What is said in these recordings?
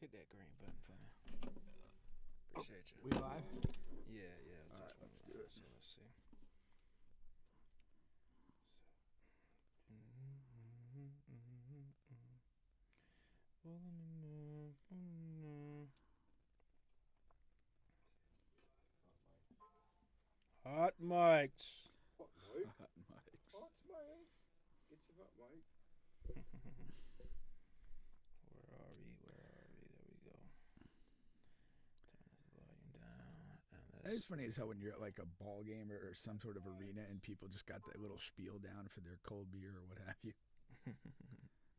Hit that green button for me. Appreciate you. We live? Yeah. All right, let's do it. So let's see. Hot mics. Hot mic. Hot mics. Hot mics. Get your hot mic. Where are we? There we go. Turn this volume down. It's funny as hell when you're at like a ball game or some sort of arena and people just got that little spiel down for their cold beer or what have you.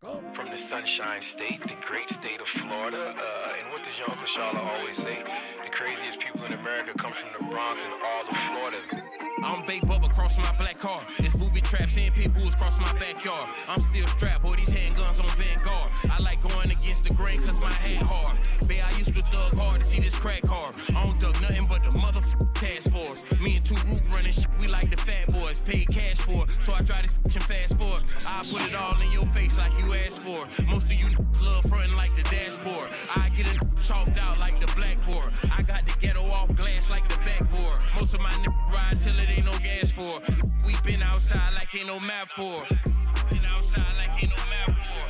From the Sunshine State, the great state of Florida, and what does your Uncle Charlotte always say? The craziest people in America come from the Bronx and all of Florida. I'm Bae Bubba, crossing my black car. It's booby traps and pit bulls crossing my backyard. I'm still strapped, boy, these handguns on Vanguard. I like going against the grain cause my hand hard. Bae, I used to thug hard to see this crack hard. I don't thug nothing but the motherfucking task force. Me and two root running shit, we like the fat boys. Paid cash for it, so I try to and fast forward. I put it all in your face like you asked for. Most of you love frontin' like the dashboard. I get it chalked out like the blackboard. I got the ghetto off glass like the backboard. Most of my niggas ride till it ain't no gas for. We been outside like ain't no map for. Been outside like ain't no map for.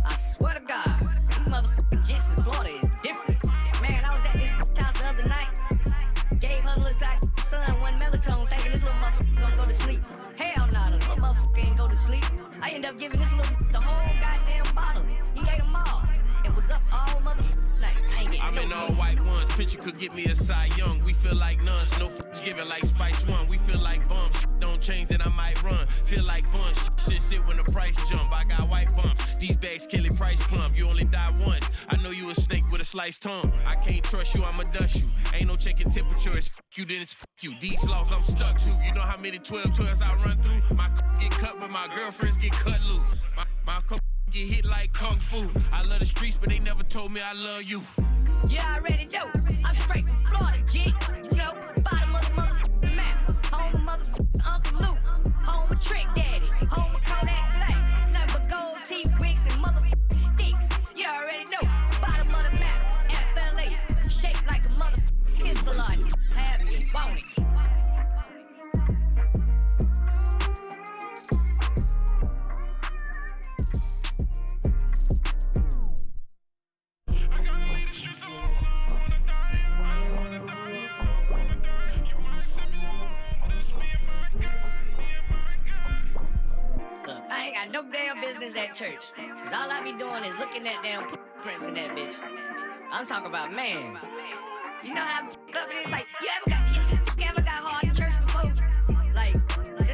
I swear to God, these motherfucking jets in Florida is different. Man, I was at this house the other night. Gave her a little son one melatonin, thinking this little motherfucker gonna go to sleep. Hell nah, the little motherfucker ain't go to sleep. I ended up giving this little the whole goddamn bottle. He ate them all. It was up all motherfucking night. I ain't getting I'm no in all peace. white ones. Picture could get me a Cy Young. We feel like nuns. No f***s giving like Spice One. We feel like bums. Don't change that I might run. Feel like buns. Shit when the price jump. I got white bumps. These bags kill it price plump. You only die once. I know you a snake with a sliced tongue. I can't trust you. I'ma dust you. Ain't no checking temperature. It's f*** you, then it's f*** you. These laws I'm stuck to. You know how many 12-12s I run through? My get cut, but my girlfriends get cut loose. My get hit like kung fu. I love the streets, but they never told me I love you. You already know. I'm straight from Florida, G. You know, bottom of the motherfucking map. Home of motherfucking Uncle Luke. Home of Trick Daddy. Home of Kodak Black. Nothing but gold teeth, wigs, and motherfucking sticks. You already know. Bottom of the map. FLA. Shaped like a motherfucking pistol on it. Have you, won't it? Look, I ain't got no damn business at church. Cause all I be doing is looking at damn prints in that bitch. I'm talking about, man. You know how f***ed up it is? Like, you ever got hard in church before? Like,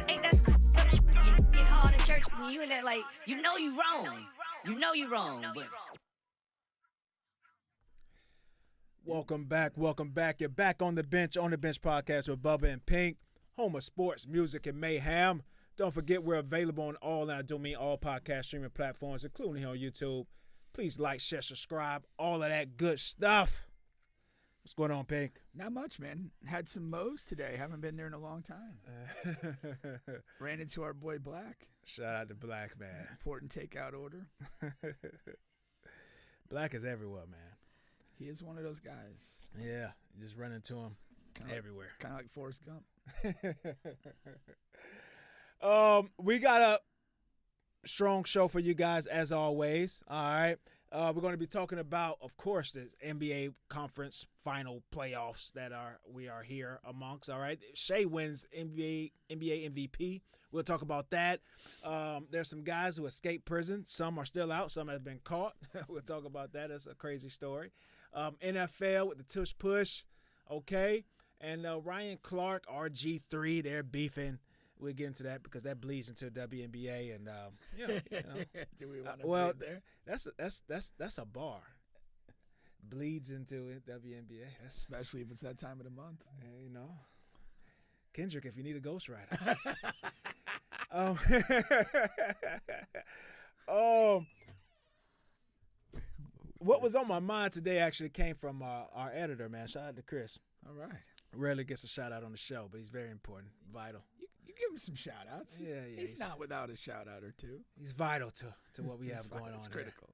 ain't that some f***ed up shit? You get hard in church when you in there, like, you know you wrong. You know you wrong, but... Welcome back. You're back on the bench podcast with Bubba and Pink, home of sports, music, and mayhem. Don't forget we're available on all, and I do mean all podcast streaming platforms, including here on YouTube. Please like, share, subscribe, all of that good stuff. What's going on, Pink? Not much, man. Had some Moe's today. Haven't been there in a long time. Ran into our boy Black. Shout out to Black, man. Important takeout order. Black is everywhere, man. He is one of those guys. Yeah, you just run into him everywhere. Kind of like Forrest Gump. We got a strong show for you guys as always. All right. We're going to be talking about, of course, the NBA conference final playoffs that we are here amongst. All right. Shai wins NBA MVP. We'll talk about that. There's some guys who escaped prison. Some are still out. Some have been caught. We'll talk about that. That's a crazy story. NFL with the Tush Push. Okay. And Ryan Clark, RG3, they're beefing. We'll get into that because that bleeds into WNBA and you know. Do we want to well, there? That's a bar. Bleeds into it, WNBA. That's Especially if it's that time of the month. you know. Kendrick, if you need a ghostwriter. What was on my mind today actually came from our editor, man. Shout out to Chris. All right. Rarely gets a shout out on the show, but he's very important, vital. You give him some shout outs. Yeah, He's not without a shout out or two. He's vital to what we have going on. It's critical.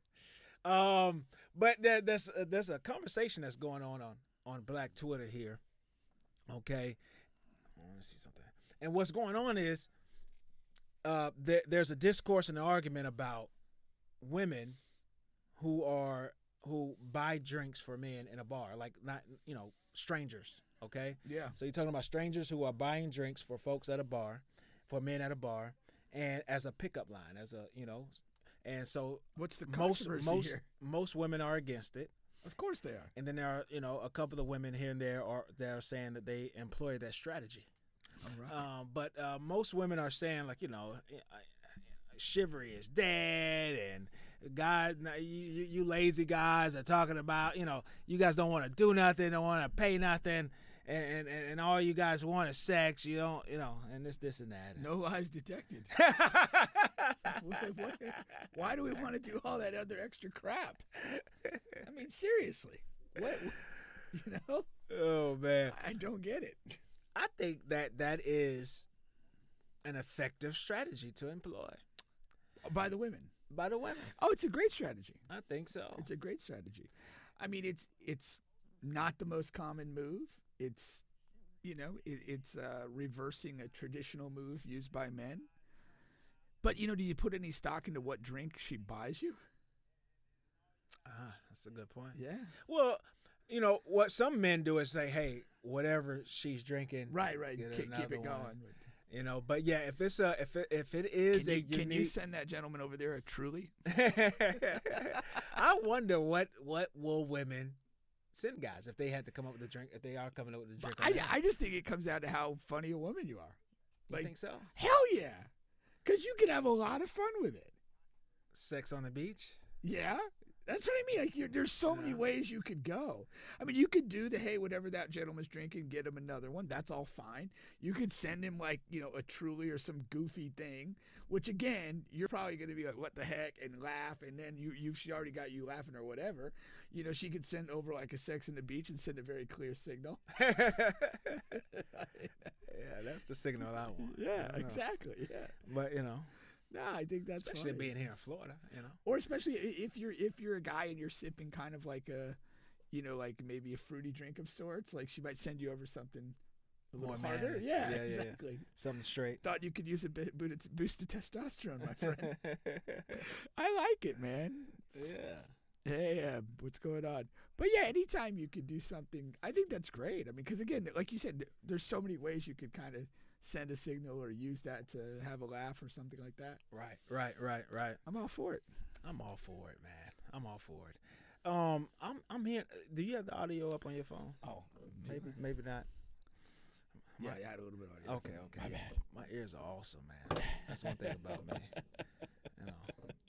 But there's a conversation that's going on Black Twitter here. Okay, let me see something. And what's going on is there's a discourse and an argument about women who buy drinks for men in a bar, like not strangers. Okay. Yeah. So you're talking about strangers who are buying drinks for folks at a bar, for men at a bar, and as a pickup line, and so what's the controversy here? Most women are against it. Of course they are. And then there are a couple of women here and there that are saying that they employ that strategy. All right. But most women are saying chivalry is dead, and guys, you lazy guys are talking about you guys don't want to do nothing, don't want to pay nothing, and all you guys want is sex. You don't and this and that. No lies detected. Why do we want to do all that other extra crap? I mean, seriously, what? Oh man, I don't get it. I think that is an effective strategy to employ by the women. By the women. Oh, it's a great strategy. I think so. It's a great strategy. I mean, it's not the most common move. It's it's reversing a traditional move used by men. But do you put any stock into what drink she buys you? That's a good point. Yeah. Well, what some men do is say, "Hey, whatever she's drinking, right, keep it going." But yeah, if it's if it is can you send that gentleman over there a Truly? I wonder what will women send guys if they had to come up with a drink, if they are coming up with a drink. I just think it comes down to how funny a woman you are. You think so? Hell yeah, because you can have a lot of fun with it. Sex on the beach. Yeah. That's what I mean. Like, there's so many ways you could go. I mean, you could do hey, whatever that gentleman's drinking, get him another one. That's all fine. You could send him a Truly or some goofy thing, which again, you're probably going to be like, what the heck, and laugh. And then she already got you laughing or whatever. She could send over like a Sex on the Beach and send a very clear signal. Yeah, that's the signal I want. Yeah, exactly. Yeah. But no, I think that's especially funny. being here in Florida, or especially if you're a guy and you're sipping kind of like a, like maybe a fruity drink of sorts. Like she might send you over something a little harder. Manly. Yeah, exactly. Yeah. Something straight. Thought you could use a boost of testosterone, my friend. I like it, man. Yeah. Hey, what's going on? But yeah, anytime you could do something, I think that's great. I mean, because again, like you said, there's so many ways you could kind of send a signal or use that to have a laugh or something like that. Right. I'm all for it. I'm all for it, man. I'm all for it. I'm here. Do you have the audio up on your phone? Oh, maybe not. Yeah, I had a little bit of audio. Okay. My bad. My ears are awesome, man. That's one thing about me.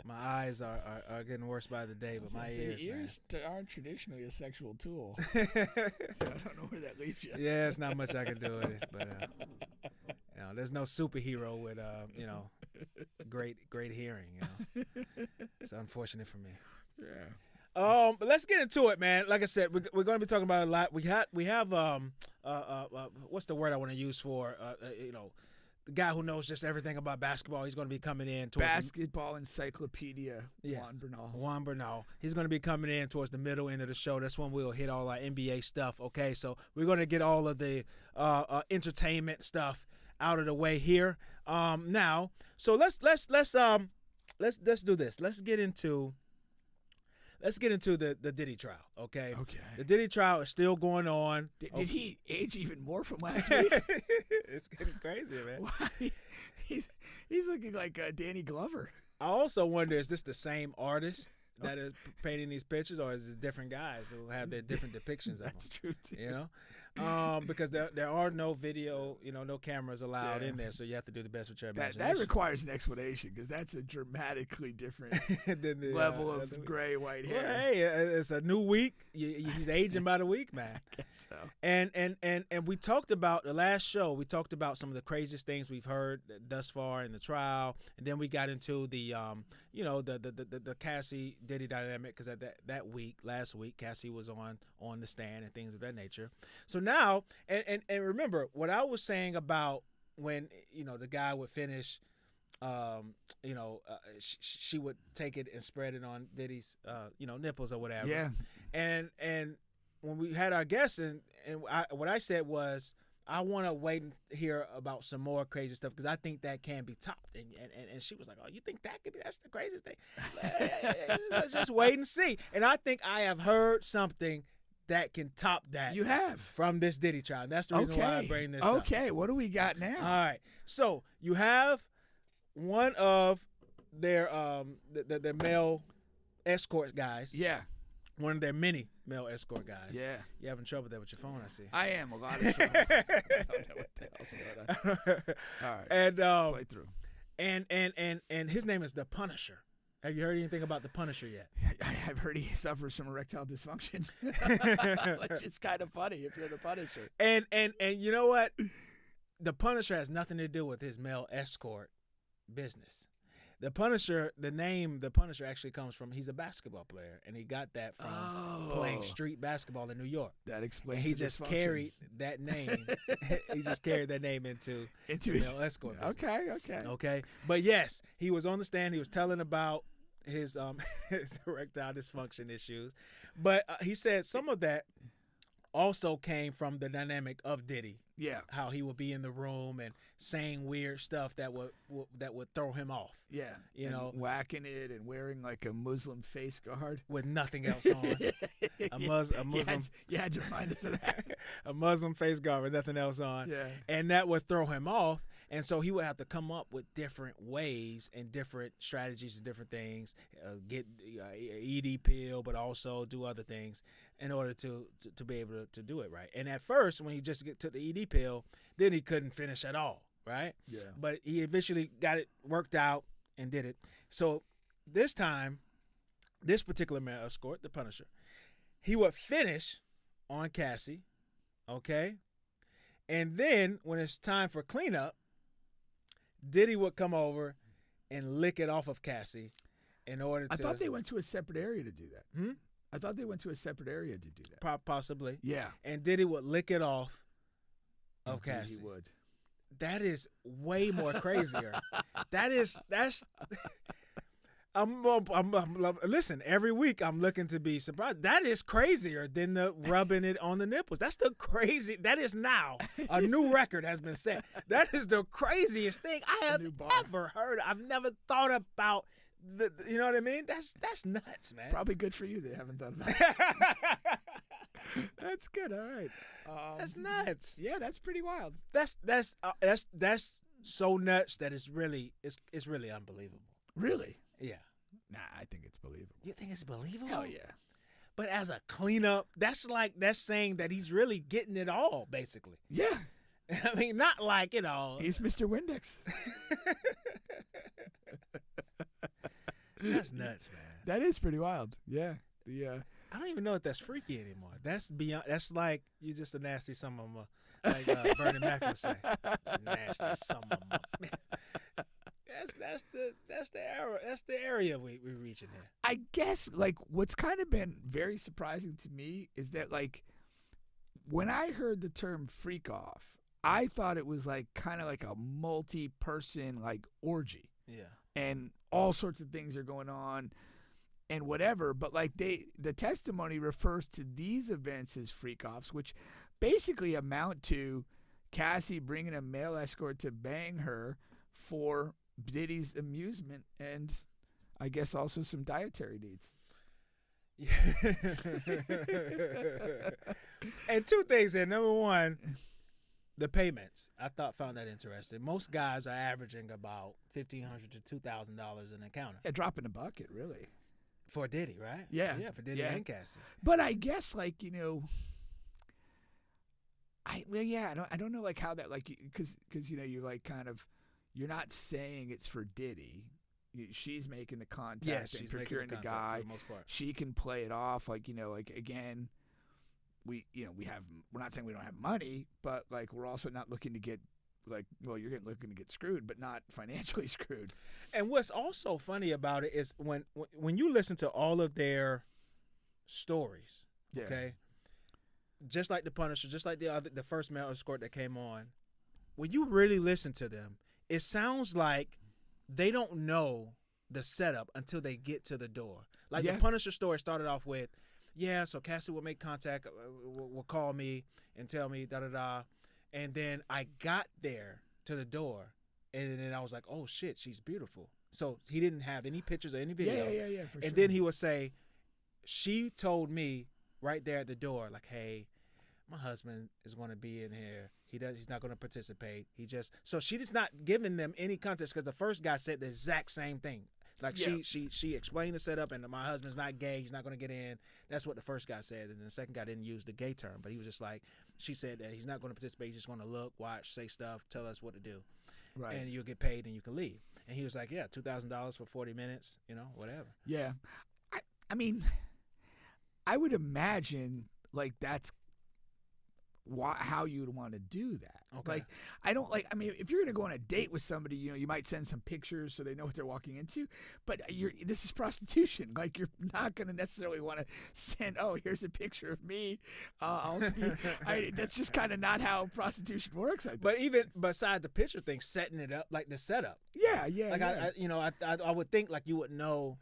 My eyes are getting worse by the day, but my ears aren't traditionally a sexual tool, so I don't know where that leaves you. Yeah, it's not much I can do with it, but there's no superhero with great hearing. It's unfortunate for me. Yeah. But let's get into it, man. Like I said, we're going to be talking about it a lot. We have what's the word I want to use for the guy who knows just everything about basketball. He's going to be coming in towards basketball encyclopedia. Juan Bernal. He's going to be coming in towards the middle end of the show. That's when we'll hit all our NBA stuff. Okay, so we're going to get all of the entertainment stuff out of the way here. Now, so let's do this. Let's get into the Diddy trial, okay? Okay. The Diddy trial is still going on. Did he age even more from last week? It's getting crazy, man. Why? He's looking like Danny Glover. I also wonder, is this the same artist that is painting these pictures, or is it different guys who have their different depictions of them? That's true, too. Because there are no video, no cameras allowed in there, so you have to do the best with your imagination. That requires an explanation, because that's a dramatically different level of gray white hair. Well, hey, it's a new week. He's aging by the week, man. I guess so. And we talked about the last show. We talked about some of the craziest things we've heard thus far in the trial, and then we got into the the Cassie Diddy dynamic, because at last week, Cassie was on the stand and things of that nature. So now, and remember what I was saying about when the guy would finish, she would take it and spread it on Diddy's nipples or whatever. Yeah. And when we had our guests what I said was, I want to wait and hear about some more crazy stuff because I think that can be topped. And she was like, oh, you think that's the craziest thing? Let's just wait and see. And I think I have heard something that can top that. You have. From this Diddy trial. And that's the reason why I bring this up. Okay, what do we got now? All right. So you have one of their the male escort guys. Yeah. One of their many male escort guys. Yeah. You're having trouble there with your phone, I see. I am a lot of trouble. I don't know what the hell's going on. All right. And play through. And his name is the Punisher. Have you heard anything about the Punisher yet? I've heard he suffers from erectile dysfunction, which is kind of funny if you're the Punisher. And you know what? The Punisher has nothing to do with his male escort business. The Punisher, the name the Punisher actually comes from, he's a basketball player, and he got that from playing street basketball in New York. That explains. And he just carried that name. He just carried that name into the male escort business. Okay. But yes, he was on the stand. He was telling about his his erectile dysfunction issues, but he said some of that also came from the dynamic of Diddy. Yeah. How he would be in the room and saying weird stuff that would throw him off. Yeah. And whacking it and wearing like a Muslim face guard with nothing else on. a Muslim. You had to remind us of that. A Muslim face guard with nothing else on. Yeah. And that would throw him off. And so he would have to come up with different ways and different strategies and different things, get ED pill, but also do other things in order to be able to do it right. And at first, when he just took the ED pill, then he couldn't finish at all, right? Yeah. But he eventually got it worked out and did it. So this time, this particular male escort, the Punisher, he would finish on Cassie, okay? And then when it's time for cleanup, Diddy would come over and lick it off of Cassie in order to... I thought they went to a separate area to do that. Hmm? I thought they went to a separate area to do that. Possibly. Yeah. And Diddy would lick it off of Cassie. He would. That is way more crazier. that's... listen, every week I'm looking to be surprised. That is crazier than the rubbing it on the nipples. That is now a new record has been set. That is the craziest thing I have ever heard. I've never thought about you know what I mean? That's nuts, man. Probably good for you. They haven't thought about it. That's good. All right. That's nuts. Yeah, that's pretty wild. That's so nuts that it's really unbelievable. Really? Yeah. Nah, I think it's believable. You think it's believable? Hell yeah. But as a cleanup, that's saying that he's really getting it all, basically. Yeah. I mean, not like, He's Mr. Windex. That's nuts, man. That is pretty wild. Yeah. I don't even know if that's freaky anymore. That's beyond. That's like you're just a nasty son of a, like Bernie Mac would say. Nasty son of a. That's the area we're reaching here. I guess like what's kind of been very surprising to me is that like when I heard the term freak off, I thought it was like kind of like a multi-person like orgy. Yeah. And all sorts of things are going on and whatever, but like the testimony refers to these events as freak offs, which basically amount to Cassie bringing a male escort to bang her for Diddy's amusement and I guess also some dietary needs. And two things there. Number one, the payments. I found that interesting. Most guys are averaging about $1,500 to $2,000 an encounter. A drop in the bucket, really. For Diddy, right? Yeah. Yeah, for Diddy and Cassie. But I guess like, I don't know like how that like because you're like kind of you're not saying it's for Diddy. She's making the contact and procuring the guy. For the most part. She can play it off like like again, we're not saying we don't have money, but like we're also not looking to get like you're looking to get screwed, but not financially screwed. And what's also funny about it is when you listen to all of their stories, okay, just like the Punisher, just like the first male escort that came on, when you really listen to them, it sounds like they don't know the setup until they get to the door. Like the Punisher story started off with, so Cassie will make contact, will call me and tell me da-da-da. And then I got there to the door, and then I was like, oh, shit, she's beautiful. So he didn't have any pictures or any video. Yeah, for sure. And then he would say, she told me right there at the door, like, hey, my husband is going to be in here. He's not going to participate. So she is not giving them any context because the first guy said the exact same thing. Like she explained the setup, and my husband's not gay. He's not going to get in. That's what the first guy said. And the second guy didn't use the gay term, but he was just like, she said that he's not going to participate. He's just going to look, watch, say stuff, tell us what to do. Right. And you'll get paid and you can leave. And he was like, yeah, $2,000 for 40 minutes, whatever. Yeah. I mean, I would imagine like that's how you would want to do that. Okay. Like, I mean, if you're going to go on a date with somebody, you might send some pictures so they know what they're walking into, but this is prostitution. Like, you're not going to necessarily want to send, here's a picture of me. That's just kind of not how prostitution works, I think. But even beside the picture thing, setting it up, like the setup. Yeah. Like, I would think like you would know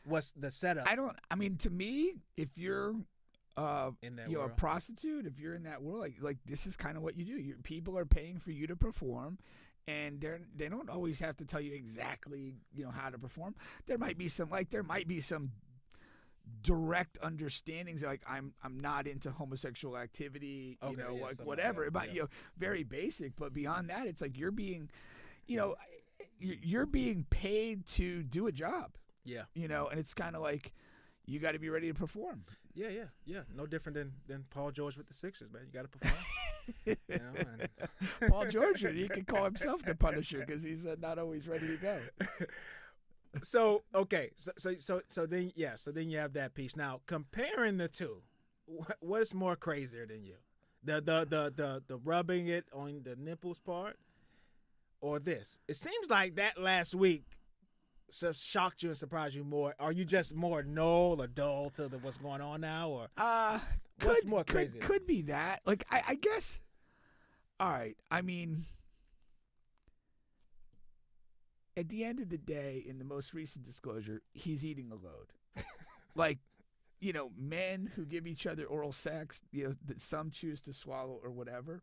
what's the setup. To me, if you're in that a prostitute, if you're in that world, like this is kind of what you do. People are paying for you to perform, and they don't always have to tell you exactly how to perform. There might be some direct understandings, like I'm not into homosexual activity, whatever. It might very basic, but beyond that, it's like you're being paid to do a job. Yeah. And it's kind of like you got to be ready to perform. Yeah. No different than Paul George with the Sixers, man. You got to perform. Paul George, he can call himself the Punisher because he's not always ready to go. So okay, so then you have that piece. Now comparing the two, what's more crazier than you? The rubbing it on the nipples part, or this? It seems like that last week shocked you and surprised you more. Are you just more null or dull to what's going on now, or what's more crazy? Could be that. Like I guess. All right. I mean, at the end of the day, in the most recent disclosure, he's eating a load. Like, men who give each other oral sex, that some choose to swallow or whatever.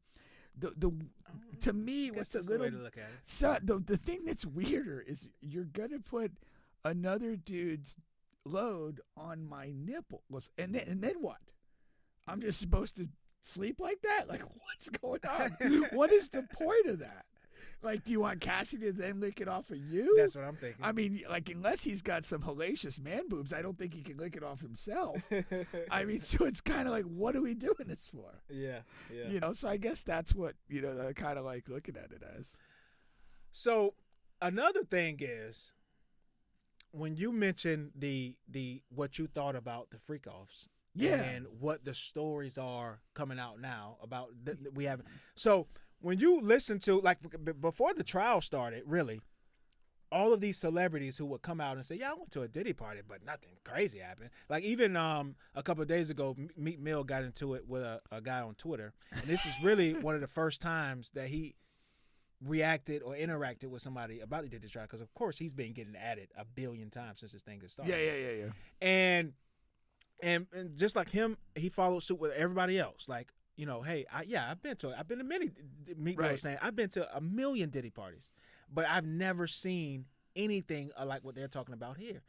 To me, what's a little way to look at it. So the thing that's weirder is you're gonna put another dude's load on my nipples, and then what? I'm just supposed to sleep like that? Like, what's going on? What is the point of that? Like, do you want Cassie to then lick it off of you? That's what I'm thinking. I mean, like, unless he's got some hellacious man boobs, I don't think he can lick it off himself. I mean, so it's kind of like, what are we doing this for? Yeah. So I guess that's what, I kind of like looking at it as. So another thing is, when you mentioned the what you thought about the freak offs, and what the stories are coming out now about we haven't. So when you listen to, like, before the trial started, really, all of these celebrities who would come out and say, yeah, I went to a Diddy party, but nothing crazy happened. Like, even a couple of days ago, Meek Mill got into it with a guy on Twitter. And this is really one of the first times that he reacted or interacted with somebody about the Diddy trial, because, of course, he's been getting at it 1 billion times since this thing has started. Yeah. And just like him, he followed suit with everybody else. Like, hey, I've been to many. Meek Mill was saying, I've been to 1 million Diddy parties, but I've never seen anything like what they're talking about here.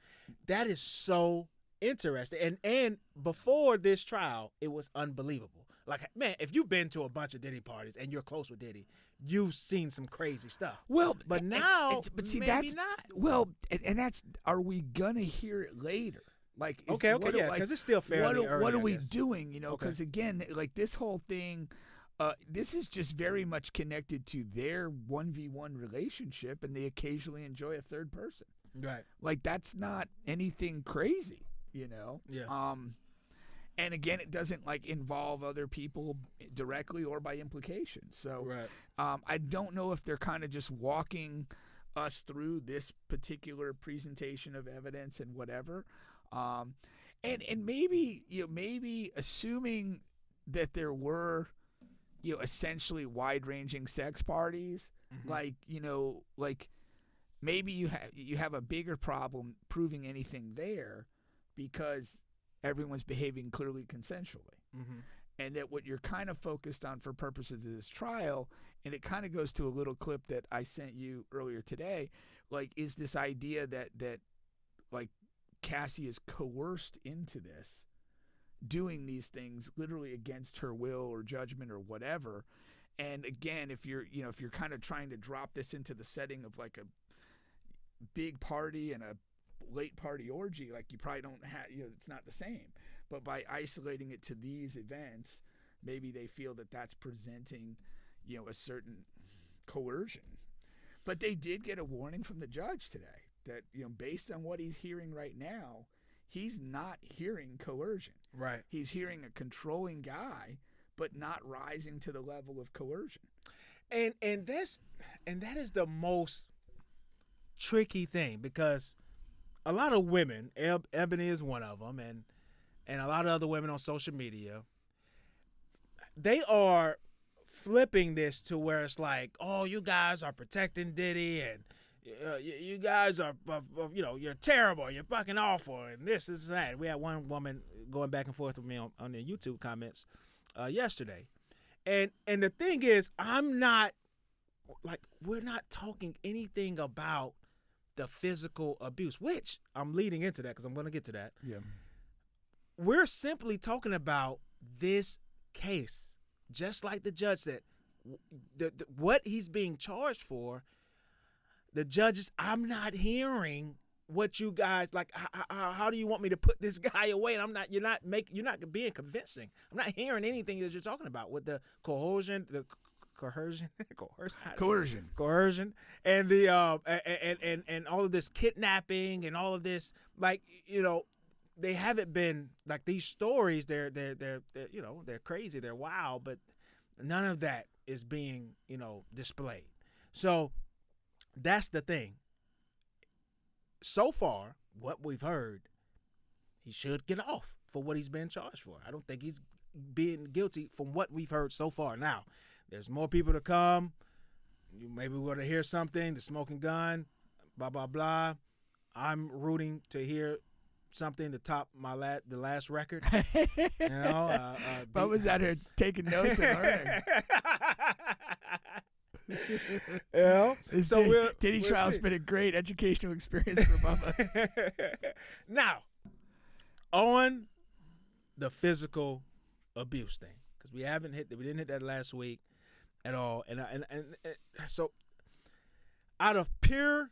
That is so interesting. And before this trial, it was unbelievable. Like, man, if you've been to a bunch of Diddy parties and you're close with Diddy, you've seen some crazy stuff. Well, but now, see, maybe not. Well, and that's, are we gonna hear it later? Like, okay, because it's still fairly early. What are we doing? Because again, like, this whole thing, this is just very much connected to their 1v1 relationship, and they occasionally enjoy a third person. Right. Like, that's not anything crazy, Yeah. And again, it doesn't like involve other people directly or by implication. So, right. I don't know if they're kind of just walking us through this particular presentation of evidence and whatever. And maybe, maybe assuming that there were, essentially wide-ranging sex parties, like maybe you have a bigger problem proving anything there because everyone's behaving clearly consensually. And that what you're kind of focused on for purposes of this trial, and it kind of goes to a little clip that I sent you earlier today, like, is this idea that like Cassie is coerced into this, doing these things literally against her will or judgment or whatever. And again, if you're kind of trying to drop this into the setting of like a big party and a late party orgy, like, you probably don't have, it's not the same. But by isolating it to these events, maybe they feel that that's presenting, a certain coercion. But they did get a warning from the judge today that, based on what he's hearing right now, he's not hearing coercion. Right. He's hearing a controlling guy, but not rising to the level of coercion. And that is the most tricky thing, because a lot of women, Ebony is one of them, and a lot of other women on social media, they are flipping this to where it's like, oh, you guys are protecting Diddy, and you guys are, you're terrible, you're fucking awful, and this is that. We had one woman going back and forth with me on the YouTube comments yesterday. And the thing is, we're not talking anything about the physical abuse, which I'm leading into that because I'm going to get to that. Yeah. We're simply talking about this case, just like the judge said, what he's being charged for. The judges, I'm not hearing what you guys like. How do you want me to put this guy away? And you're not being convincing. I'm not hearing anything that you're talking about with the coercion, and the and all of this kidnapping and all of this, like, they haven't been like these stories. They're crazy, they're wild, but none of that is being displayed. So that's the thing. So far, what we've heard, he should get off for what he's been charged for. I don't think he's being guilty from what we've heard so far. Now, there's more people to come. Maybe we're going to hear something, the smoking gun, blah, blah, blah. I'm rooting to hear something to top the last record. Bubba's out here taking notes and learning. So Diddy trial's been a great educational experience for Bubba. Now, on the physical abuse thing, because we didn't hit that last week at all, and so out of pure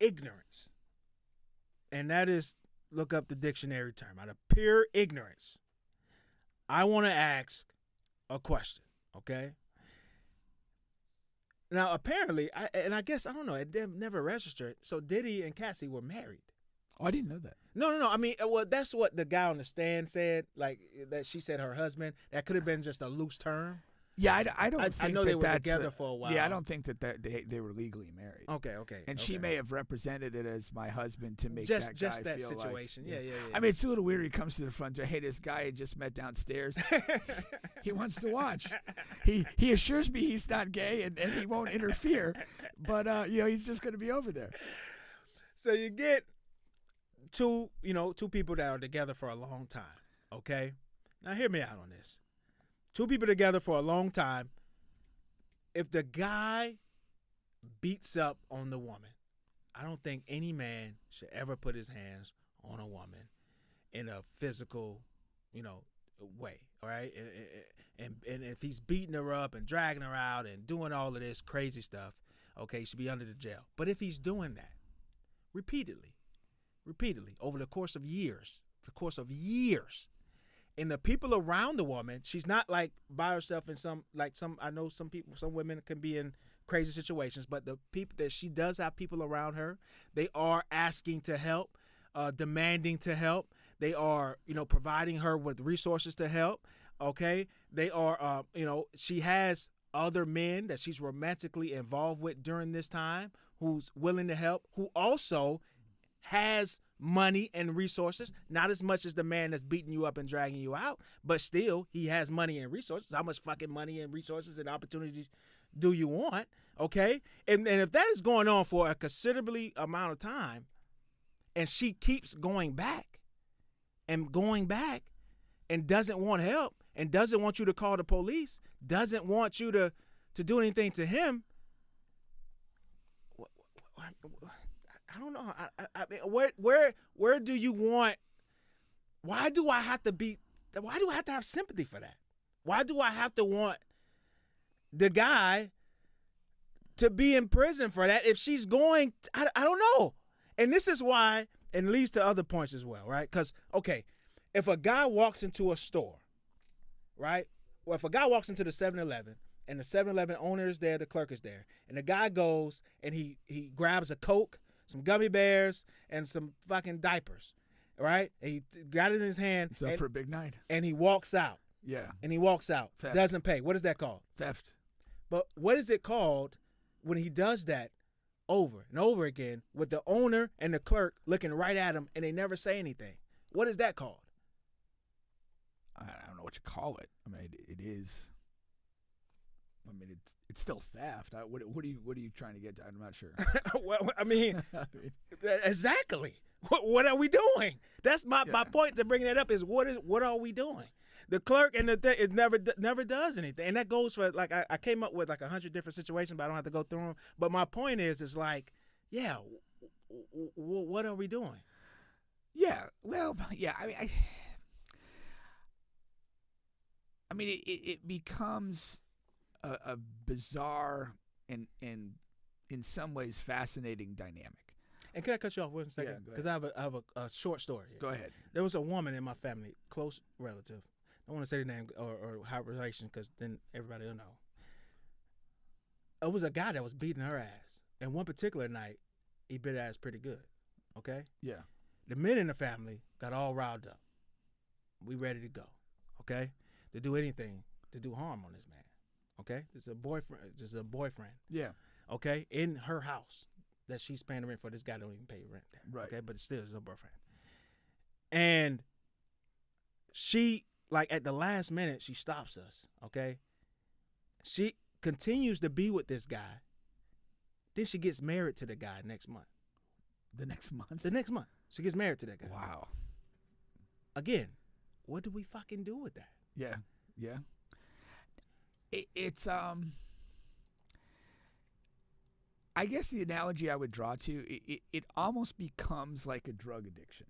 ignorance, and that is, look up the dictionary term, out of pure ignorance, I want to ask a question, okay? Now, apparently, I guess, I don't know, it never registered. So Diddy and Cassie were married. Oh, I didn't know that. No. I mean, well, that's what the guy on the stand said, like, that she said her husband. That could have been just a loose term. Yeah, I don't think I know they were together for a while. Yeah, I don't think that they were legally married. Okay. And she may have represented it as my husband to make just that guy just that feel situation. Like, yeah. I mean, it's a little weird. He comes to the front door. Hey, this guy I just met downstairs. He wants to watch. He assures me he's not gay and he won't interfere. But he's just going to be over there. So you get two people that are together for a long time. Okay, now hear me out on this. Two people together for a long time. If the guy beats up on the woman, I don't think any man should ever put his hands on a woman in a physical, way. All right, and if he's beating her up and dragging her out and doing all of this crazy stuff, okay, he should be under the jail. But if he's doing that repeatedly over the course of years, and the people around the woman, she's not like by herself in I know some women can be in crazy situations, but the people that she does have people around her, they are asking to help, demanding to help. They are, providing her with resources to help. Okay. They are, she has other men that she's romantically involved with during this time who's willing to help, who also has money and resources, not as much as the man that's beating you up and dragging you out, but still he has money and resources. How much fucking money and resources and opportunities do you want? Okay? And if that is going on for a considerably amount of time and she keeps going back and doesn't want help and doesn't want you to call the police, doesn't want you to do anything to him, I don't know. I mean, where do you want? Why do I have to have sympathy for that? Why do I have to want the guy to be in prison for that if she's going? I don't know. And this is why, and leads to other points as well, right? Because okay, if a guy walks into a store, right? Well, if a guy walks into the 7-Eleven and the 7-Eleven owner is there, the clerk is there, and the guy goes and he grabs a Coke, some gummy bears, and some fucking diapers, right? And he got it in his hand. He's up for a big night. And he walks out. Yeah. And he walks out. Theft. Doesn't pay. What is that called? Theft. But what is it called when he does that over and over again with the owner and the clerk looking right at him and they never say anything? What is that called? I don't know what you call it. I mean, it is. I mean, it's still theft. What are you trying to get to? I'm not sure. Well, I mean, exactly. What are we doing? That's my point to bringing that up is what are we doing? The clerk and it never does anything, and that goes for like I came up with like 100 different situations, but I don't have to go through them. But my point is like, yeah, what are we doing? Yeah. Well, yeah. I mean, it becomes a bizarre and in some ways fascinating dynamic. And can I cut you off for a second? Yeah, because I have a short story here. Go ahead. There was a woman in my family, close relative. I don't want to say the name or how relation because then everybody will know. It was a guy that was beating her ass. And one particular night, he bit her ass pretty good. Okay? Yeah. The men in the family got all riled up. We ready to go. Okay? To do anything to do harm on this man. Okay? This is a boyfriend. Yeah. Okay? In her house that she's paying the rent for. This guy don't even pay rent there. Right. Okay? But still is a boyfriend. And she, like at the last minute, she stops us. Okay? She continues to be with this guy. Then she gets married to the guy next month. The next month? The next month. She gets married to that guy. Wow. Again, what do we fucking do with that? Yeah. Yeah. It's I guess the analogy I would draw to it almost becomes like a drug addiction.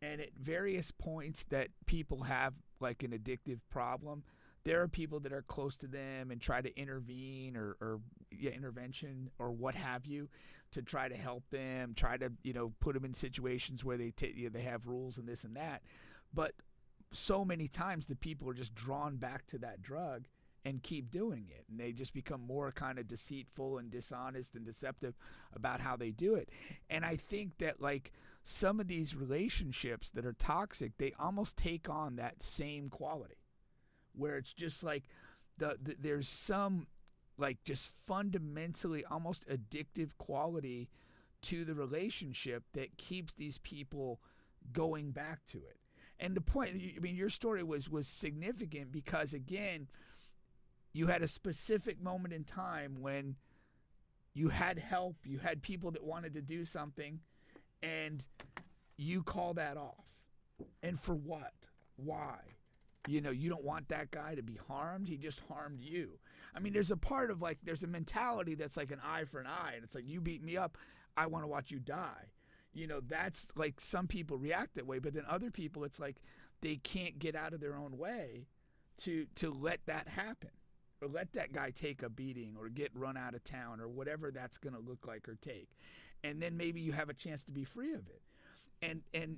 And at various points that people have like an addictive problem, there are people that are close to them and try to intervene or intervention or what have you to try to help them, try to, put them in situations where they have rules and this and that. But so many times the people are just drawn back to that drug and keep doing it. And they just become more kind of deceitful and dishonest and deceptive about how they do it. And I think that like some of these relationships that are toxic, they almost take on that same quality where it's just like there's some like just fundamentally almost addictive quality to the relationship that keeps these people going back to it. And the point, I mean, your story was significant because, again, you had a specific moment in time when you had help, you had people that wanted to do something, and you call that off. And for what? Why? You don't want that guy to be harmed. He just harmed you. I mean, there's a part of like, there's a mentality that's like an eye for an eye. And it's like, you beat me up, I want to watch you die. That's like some people react that way, but then other people, it's like they can't get out of their own way to let that happen or let that guy take a beating or get run out of town or whatever that's going to look like or take. And then maybe you have a chance to be free of it. And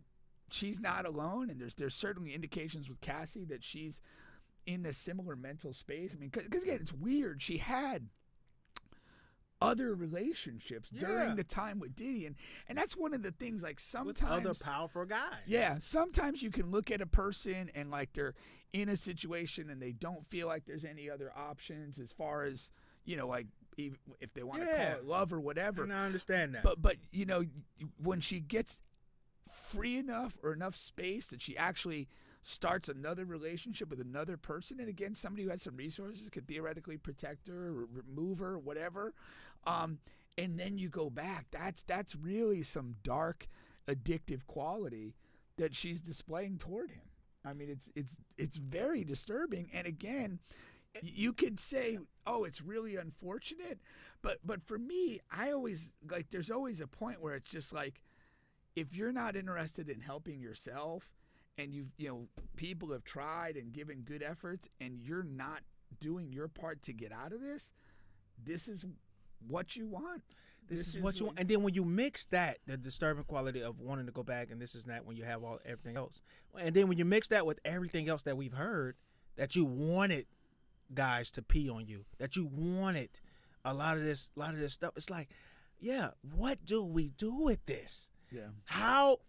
she's not alone. And there's certainly indications with Cassie that she's in this similar mental space. I mean, because again, it's weird. She had other relationships during the time with Diddy, and that's one of the things, like sometimes with other powerful guys. Yeah, sometimes you can look at a person and like they're in a situation and they don't feel like there's any other options as far as like even if they want to Yeah. call it love or whatever. And I understand that. But you know, when she gets free enough or enough space that she actually starts another relationship with another person, and again, somebody who has some resources could theoretically protect her or remove her, whatever, and then you go back. That's really some dark, addictive quality that she's displaying toward him. I mean, it's very disturbing. And again, you could say, oh, it's really unfortunate, but for me, I always like. There's always a point where it's just like, if you're not interested in helping yourself, and people have tried and given good efforts, and you're not doing your part to get out of this, this is what you want. This is what you want. And then when you mix that, the disturbing quality of wanting to go back, and this is not when you have everything else. And then when you mix that with everything else that we've heard, that you wanted guys to pee on you, that you wanted a lot of this stuff. It's like, yeah, what do we do with this? Yeah. How,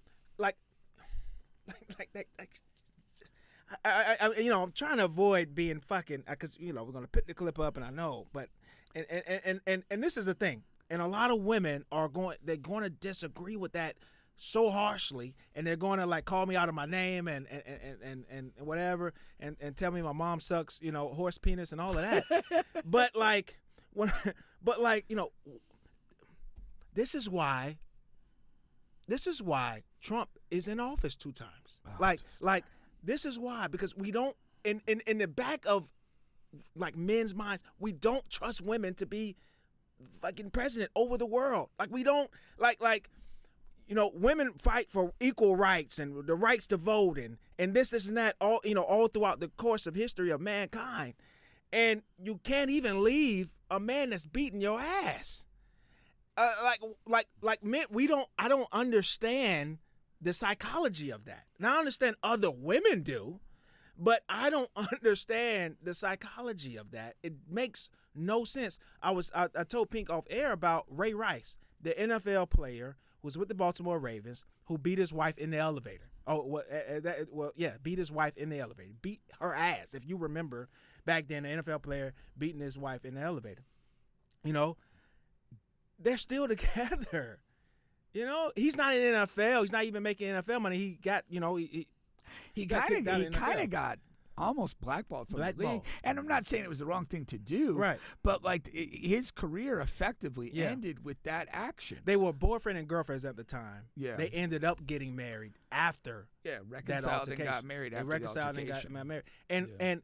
I'm trying to avoid being fucking, because we're gonna put the clip up, and I know, but and this is the thing, and a lot of women they're going to disagree with that so harshly, and they're going to like call me out of my name and whatever, and tell me my mom sucks, horse penis and all of that, but this is why Trump is in office 2 times. This is why, because we don't, in the back of like men's minds, we don't trust women to be fucking president over the world. Like we don't women fight for equal rights and the rights to vote and this and that all throughout the course of history of mankind. And you can't even leave a man that's beating your ass. Men, I don't understand the psychology of that. Now I understand other women do, but I don't understand the psychology of that. It makes no sense. I told Pink off air about Ray Rice, the NFL player who was with the Baltimore Ravens, who beat his wife in the elevator. Beat his wife in the elevator. Beat her ass. If you remember back then, the NFL player beating his wife in the elevator. They're still together. He's not in the NFL. He's not even making NFL money. He got, he kind of got almost blackballed from the league. And I'm not saying it was the wrong thing to do, right? But his career effectively ended with that action. They were boyfriend and girlfriends at the time. Yeah, they ended up getting married after. Yeah, reconciled and got married after reconciled the and got married. And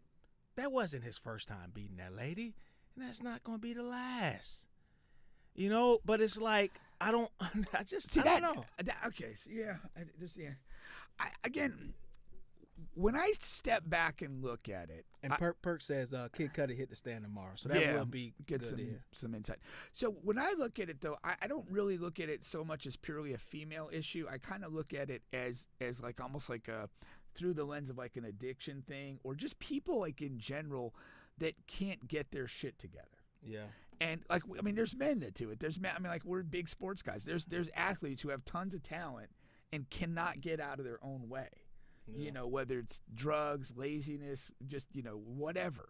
that wasn't his first time beating that lady, and that's not going to be the last. But it's like I don't know. Okay, so again, when I step back and look at it, and Perk says Kid Cudi hit the stand tomorrow, so that will be get good some insight. So when I look at it, though, I don't really look at it so much as purely a female issue. I kind of look at it as like almost like through the lens of like an addiction thing, or just people like in general that can't get their shit together. Yeah. And there's men that do it. There's men. We're big sports guys. There's athletes who have tons of talent and cannot get out of their own way. Yeah. Whether it's drugs, laziness, just whatever.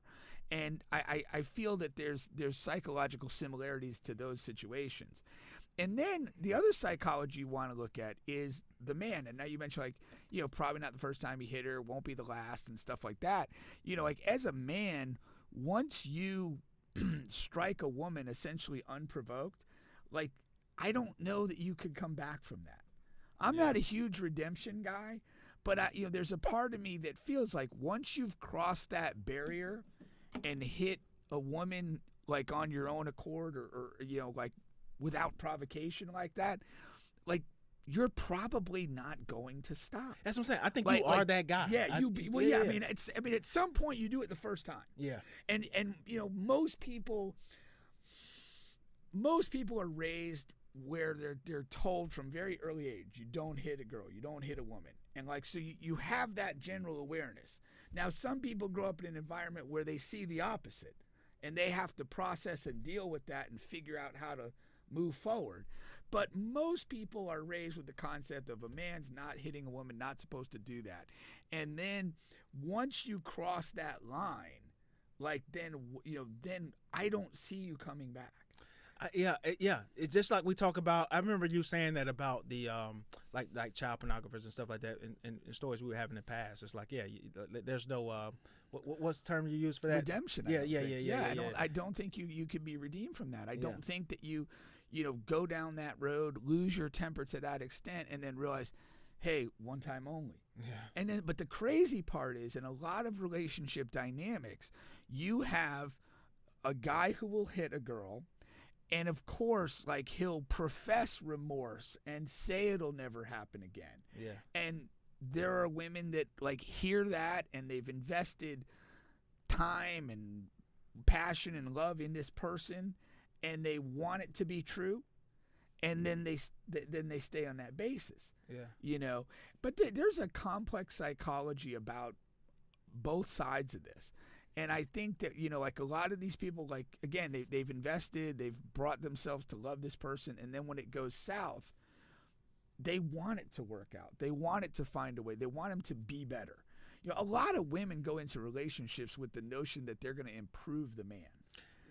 And I feel that there's psychological similarities to those situations. And then the other psychology you want to look at is the man. And now you mentioned probably not the first time he hit her, won't be the last, and stuff like that. As a man, once you strike a woman essentially unprovoked, I don't know that you could come back from that. I'm not a huge redemption guy, but there's a part of me that feels like once you've crossed that barrier and hit a woman on your own accord or without provocation like that, you're probably not going to stop. That's what I'm saying. I think you are that guy. Yeah, at some point you do it the first time. Yeah. And most people are raised where they're told from very early age, you don't hit a girl, you don't hit a woman. And so you have that general awareness. Now some people grow up in an environment where they see the opposite and they have to process and deal with that and figure out how to move forward. But most people are raised with the concept of a man's not hitting a woman, not supposed to do that. And then once you cross that line, then I don't see you coming back. Yeah. It's just like we talk about. I remember you saying that about the like child pornographers and stuff like that in stories we were having in the past. It's like there's no what's the term you use for that? Redemption. I don't think you could be redeemed from that. I don't think that you go down that road, lose your temper to that extent, and then realize, hey, one time only. Yeah. And then, but the crazy part is, in a lot of relationship dynamics, you have a guy who will hit a girl. And of course, like, he'll profess remorse and say it'll never happen again. Yeah. And there are women that like hear that and they've invested time and passion and love in this person, and they want it to be true, and then they stay on that basis. Yeah. But there's a complex psychology about both sides of this. And I think that, like, a lot of these people, like, again, they've invested, they've brought themselves to love this person, and then when it goes south, they want it to work out. They want it to find a way. They want him to be better. A lot of women go into relationships with the notion that they're going to improve the man.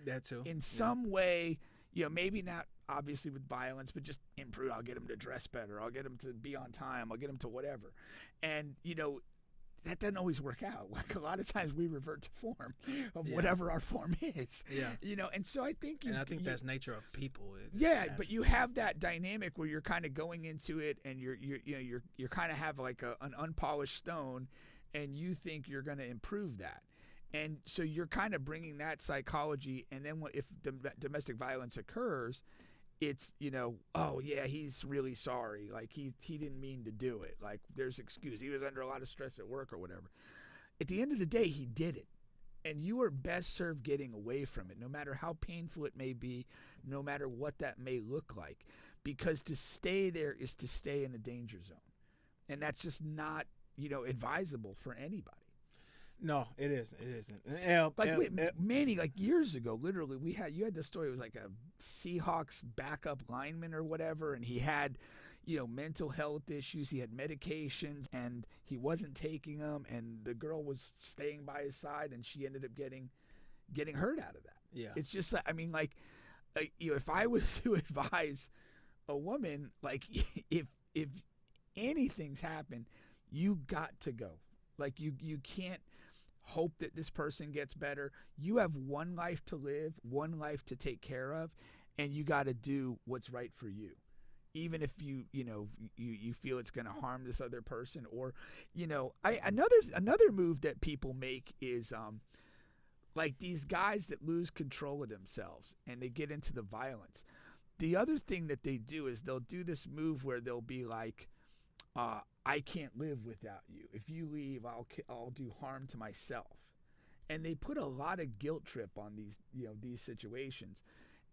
That too. In some way, maybe not obviously with violence, but just improve. I'll get him to dress better. I'll get him to be on time. I'll get him to whatever. And, that doesn't always work out. Like, a lot of times we revert to form of whatever our form is. Yeah. And so I think I think that's nature of people. But you have that dynamic where you're kind of going into it, and you're kind of have like an unpolished stone, and you think you're going to improve that. And so you're kind of bringing that psychology, and then if domestic violence occurs, it's, oh yeah, he's really sorry. Like, he didn't mean to do it. Like, there's excuse. He was under a lot of stress at work or whatever. At the end of the day, he did it. And you are best served getting away from it, no matter how painful it may be, no matter what that may look like. Because to stay there is to stay in a danger zone. And that's just not, advisable for anybody. No, it isn't. It isn't. Manny, like, years ago, literally, you had this story. It was like a Seahawks backup lineman or whatever, and he had, mental health issues. He had medications, and he wasn't taking them, and the girl was staying by his side, and she ended up getting hurt out of that. Yeah. It's just, I mean, like, if I was to advise a woman, like, if anything's happened, you got to go. Like, you can't hope that this person gets better. You have one life to live, one life to take care of, and you got to do what's right for you. Even if you feel it's going to harm this other person, or, another move that people make is like these guys that lose control of themselves and they get into the violence. The other thing that they do is they'll do this move where they'll be like, I can't live without you. If you leave, I'll do harm to myself. And they put a lot of guilt trip on these situations.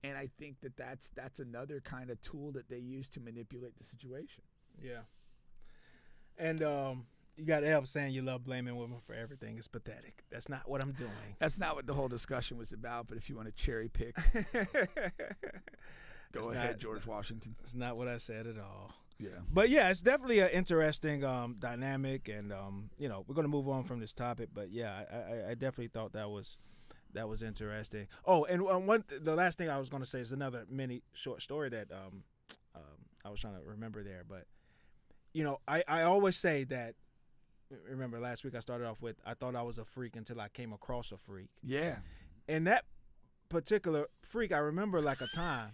And I think that's another kind of tool that they use to manipulate the situation. Yeah. And you got Elb saying you love blaming women for everything. It's pathetic. That's not what I'm doing. That's not what the whole discussion was about, but if you want to cherry pick, go ahead, George Washington. That's not what I said at all. Yeah. But yeah, it's definitely an interesting dynamic, and we're gonna move on from this topic. But yeah, I definitely thought that was interesting. Oh, and the last thing I was gonna say is another mini short story that I was trying to remember there. But I always say that. Remember last week I started off with I thought I was a freak until I came across a freak. Yeah. And that particular freak, I remember like a time.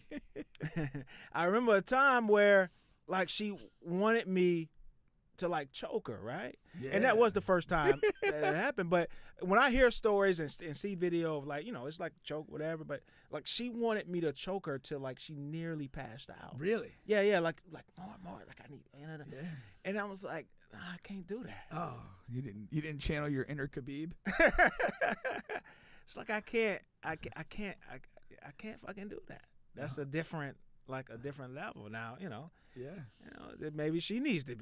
I remember a time where, like, she wanted me to, like, choke her, right? Yeah. And that was the first time that it happened. But when I hear stories and see video of, like, it's like choke, whatever. But, like, she wanted me to choke her till, like, she nearly passed out. Really? Yeah, like more. Like, I need. Yeah. And I was like, I can't do that. Oh, you didn't channel your inner Khabib? It's like I can't fucking do that. That's a different level now. Yeah. Maybe she needs to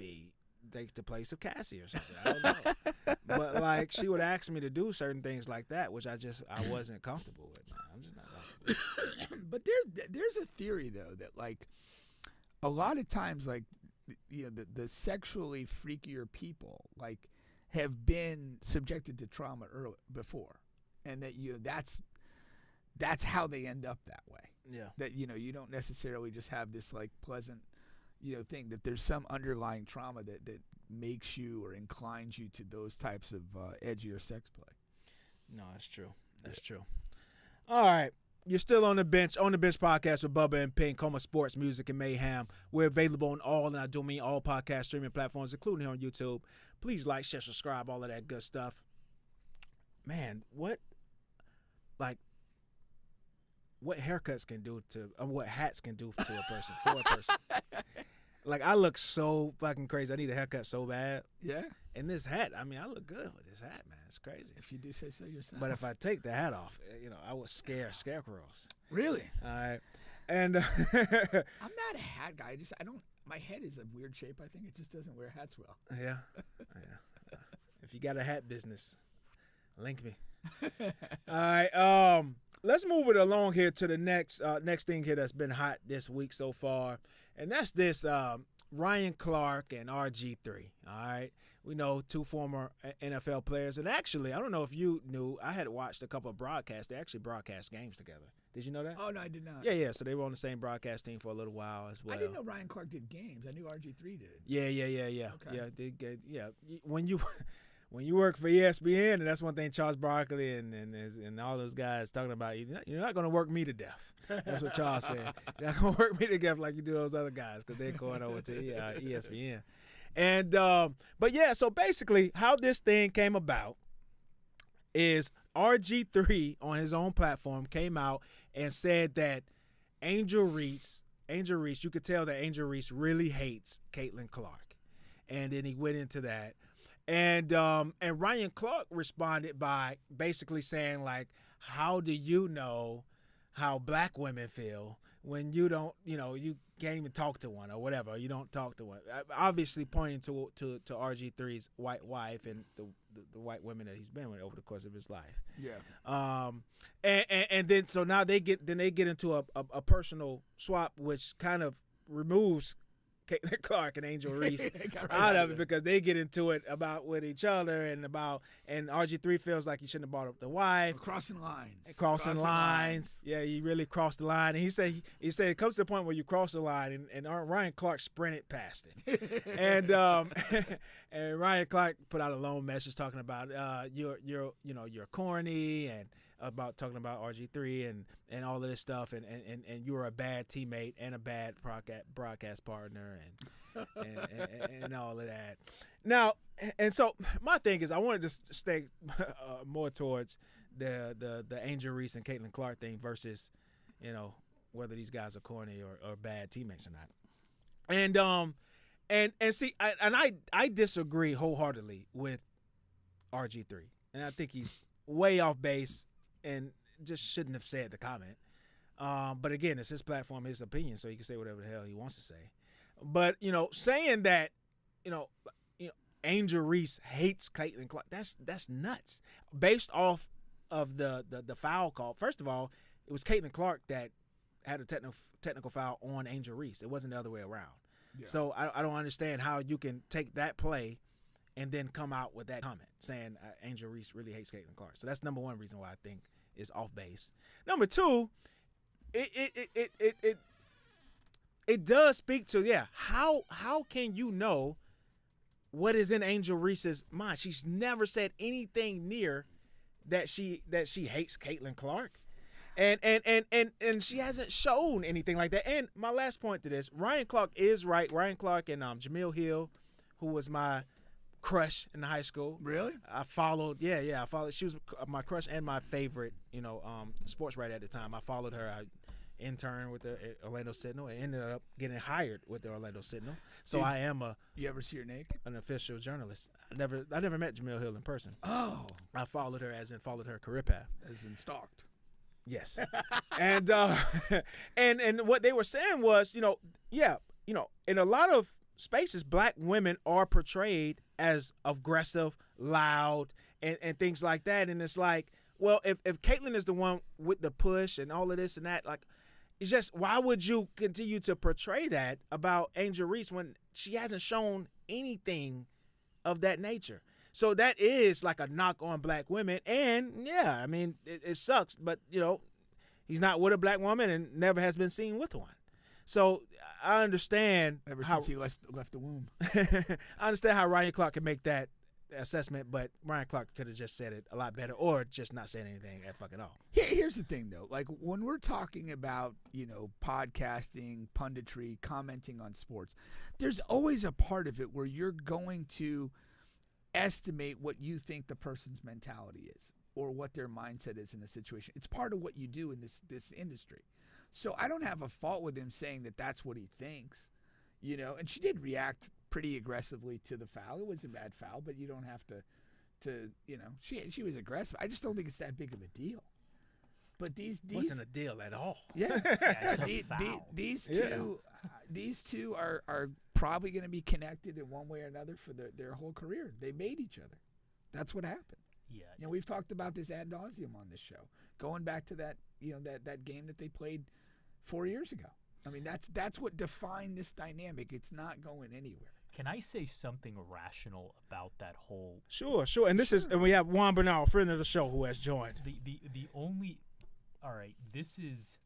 takes the place of Cassie or something. I don't know. But like she would ask me to do certain things like that, which I wasn't comfortable with. I'm just not comfortable. But there's a theory though that, like, a lot of times, like, the sexually freakier people, like, have been subjected to trauma before, and that that's how they end up that way. Yeah. That, you don't necessarily just have this like pleasant, thing, that there's some underlying trauma that makes you or inclines you to those types of edgier sex play. No, that's true. That's true. All right. You're still on the bench podcast with Bubba and Pink, home of sports, music, and mayhem. We're available on all, and I do mean all podcast streaming platforms, including here on YouTube. Please like, share, subscribe, all of that good stuff. Man, what haircuts can do to, what hats can do to a person, for a person. Like, I look so fucking crazy. I need a haircut so bad. Yeah. And this hat, I look good with this hat, man. It's crazy. If you do say so yourself. But if I take the hat off, I would scare scarecrows. Really? All right. And I'm not a hat guy. My head is a weird shape. I think it just doesn't wear hats well. Yeah. If you got a hat business, link me. All right. Let's move it along here to the next thing here that's been hot this week so far, and that's this Ryan Clark and RG3. All right. We know two former NFL players, and actually, I don't know if you knew, I had watched a couple of broadcasts. They actually broadcast games together. Did you know that? Oh, no, I did not. Yeah. So they were on the same broadcast team for a little while as well. I didn't know Ryan Clark did games. I knew RG3 did. Yeah. Okay. Yeah. When you work for ESPN, and that's one thing Charles Barkley and all those guys talking about, you're not going to work me to death. That's what Charles said. You're not going to work me to death like you do those other guys, because they're going over to ESPN. And but yeah, so basically how this thing came about is RG3 on his own platform came out and said that Angel Reese, you could tell that Angel Reese really hates Caitlin Clark. And then he went into that. And Ryan Clark responded by basically saying, like, how do you know how black women feel when you don't, you can't even talk to one or whatever. You don't talk to one. Obviously pointing to RG3's white wife and the white women that he's been with over the course of his life. Yeah. And then so now they get into a personal swap, which kind of removes Caitlin Clark and Angel Reese out of it, because they get into it about with each other and RG3 feels like he shouldn't have brought up the wife. Crossing lines. Crossing lines. Yeah, he really crossed the line. And he said it comes to the point where you cross the line and Ryan Clark sprinted past it. and and Ryan Clark put out a long message talking about you're corny, and talking about RG3 and all of this stuff, and you were a bad teammate and a bad broadcast partner and all of that. Now, and so my thing is, I wanted to stay more towards the Angel Reese and Caitlin Clark thing versus, whether these guys are corny or bad teammates or not. And see, I disagree wholeheartedly with RG3, and I think he's way off base and just shouldn't have said the comment. But again, it's his platform, his opinion, so he can say whatever the hell he wants to say. But saying that, Angel Reese hates Caitlin Clark, that's nuts. Based off of the foul call. First of all, it was Caitlin Clark that had a technical foul on Angel Reese. It wasn't the other way around. Yeah. So I don't understand how you can take that play and then come out with that comment saying Angel Reese really hates Caitlin Clark. So that's number one reason why I think is off base. Number two, it does speak to, how can you know what is in Angel Reese's mind? She's never said anything near that she hates Caitlin Clark. And she hasn't shown anything like that. And my last point to this, Ryan Clark is right. Ryan Clark and Jamil Hill, who was my crush in high school. Really? I followed. I followed. She was my crush and my favorite, sports writer at the time. I followed her. I interned with the Orlando Sentinel and ended up getting hired with the Orlando Sentinel. So I am You ever see her naked? An official journalist. I never met Jamil Hill in person. Oh. I followed her followed her career path. As in stalked. Yes. and what they were saying was, in a lot of spaces, black women are portrayed as aggressive, loud, and things like that. And it's like, well, if Caitlin is the one with the push and all of this and that, like, it's just, why would you continue to portray that about Angel Reese when she hasn't shown anything of that nature? So that is like a knock on black women. And, it sucks. But, He's not with a black woman and never has been seen with one. So I understand Ever how since he left the womb. I understand how Ryan Clark can make that assessment, but Ryan Clark could have just said it a lot better, or just not said anything at fucking all. Here's the thing, though. Like, when we're talking about, podcasting, punditry, commenting on sports, there's always a part of it where you're going to estimate what you think the person's mentality is or what their mindset is in a situation. It's part of what you do in this industry. So I don't have a fault with him saying that that's what he thinks, And she did react pretty aggressively to the foul. It was a bad foul, but you don't have to she was aggressive. I just don't think it's that big of a deal. But these wasn't a deal at all. Yeah, it's a foul. These two are probably going to be connected in one way or another for their whole career. They made each other. That's what happened. Yeah. We've talked about this ad nauseum on this show, going back to that that game that they played 4 years ago. I mean, that's what defined this dynamic. It's not going anywhere. Can I say something rational about that whole? Sure. And and we have Juan Bernal, friend of the show, who has joined. The only, all right. This is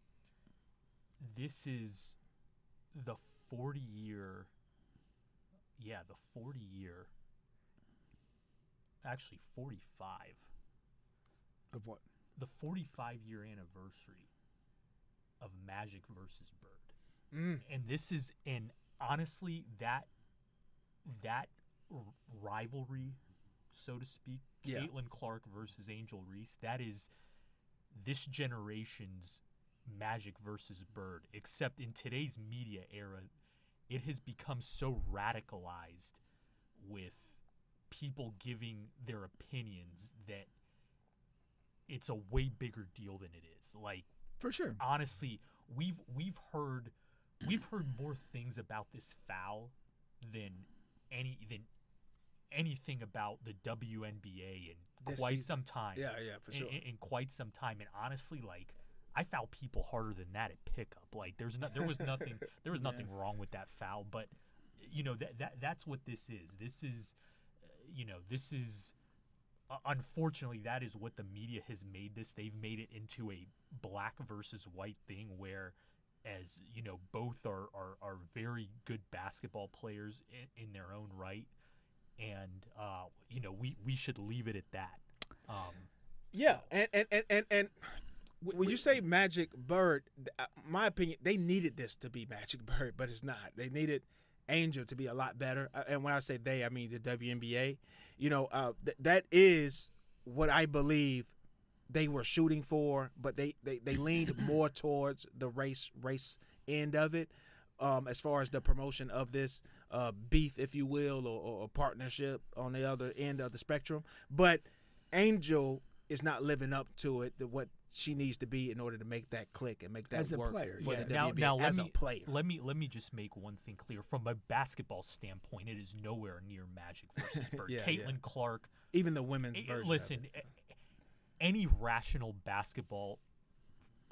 the 40-year. Yeah, the 40-year. Actually, 45. Of what? The 45-year anniversary of Magic versus Bird. And this is, and honestly, that rivalry, so to speak, Caitlin Clark versus Angel Reese, that is this generation's Magic versus Bird, except in today's media era, it has become so radicalized with people giving their opinions that it's a way bigger deal than it is. Like, for sure. Honestly, we've heard more things about this foul than anything about the WNBA in quite some time. Yeah, for sure. In quite some time, and honestly, like, I foul people harder than that at pickup. Like, there was nothing wrong with that foul, but that's what this is. This is unfortunately, that is what the media has made this. They've made it into a black versus white thing where, as both are very good basketball players in their own right, and we should leave it at that. And when you say Magic Bird, my opinion, they needed this to be Magic Bird, but it's not. They needed Angel to be a lot better. And when I say they, I mean the WNBA. That is what I believe they were shooting for, but they leaned more towards the race end of it, as far as the promotion of this beef, if you will, or partnership on the other end of the spectrum. But Angel is not living up to it, what she needs to be in order to make that click and make that as a work player, for yeah. the WNBA as a player. Let me just make one thing clear. From a basketball standpoint, it is nowhere near Magic versus Bird. Caitlin Clark, even the women's version. Listen, of it. Any rational basketball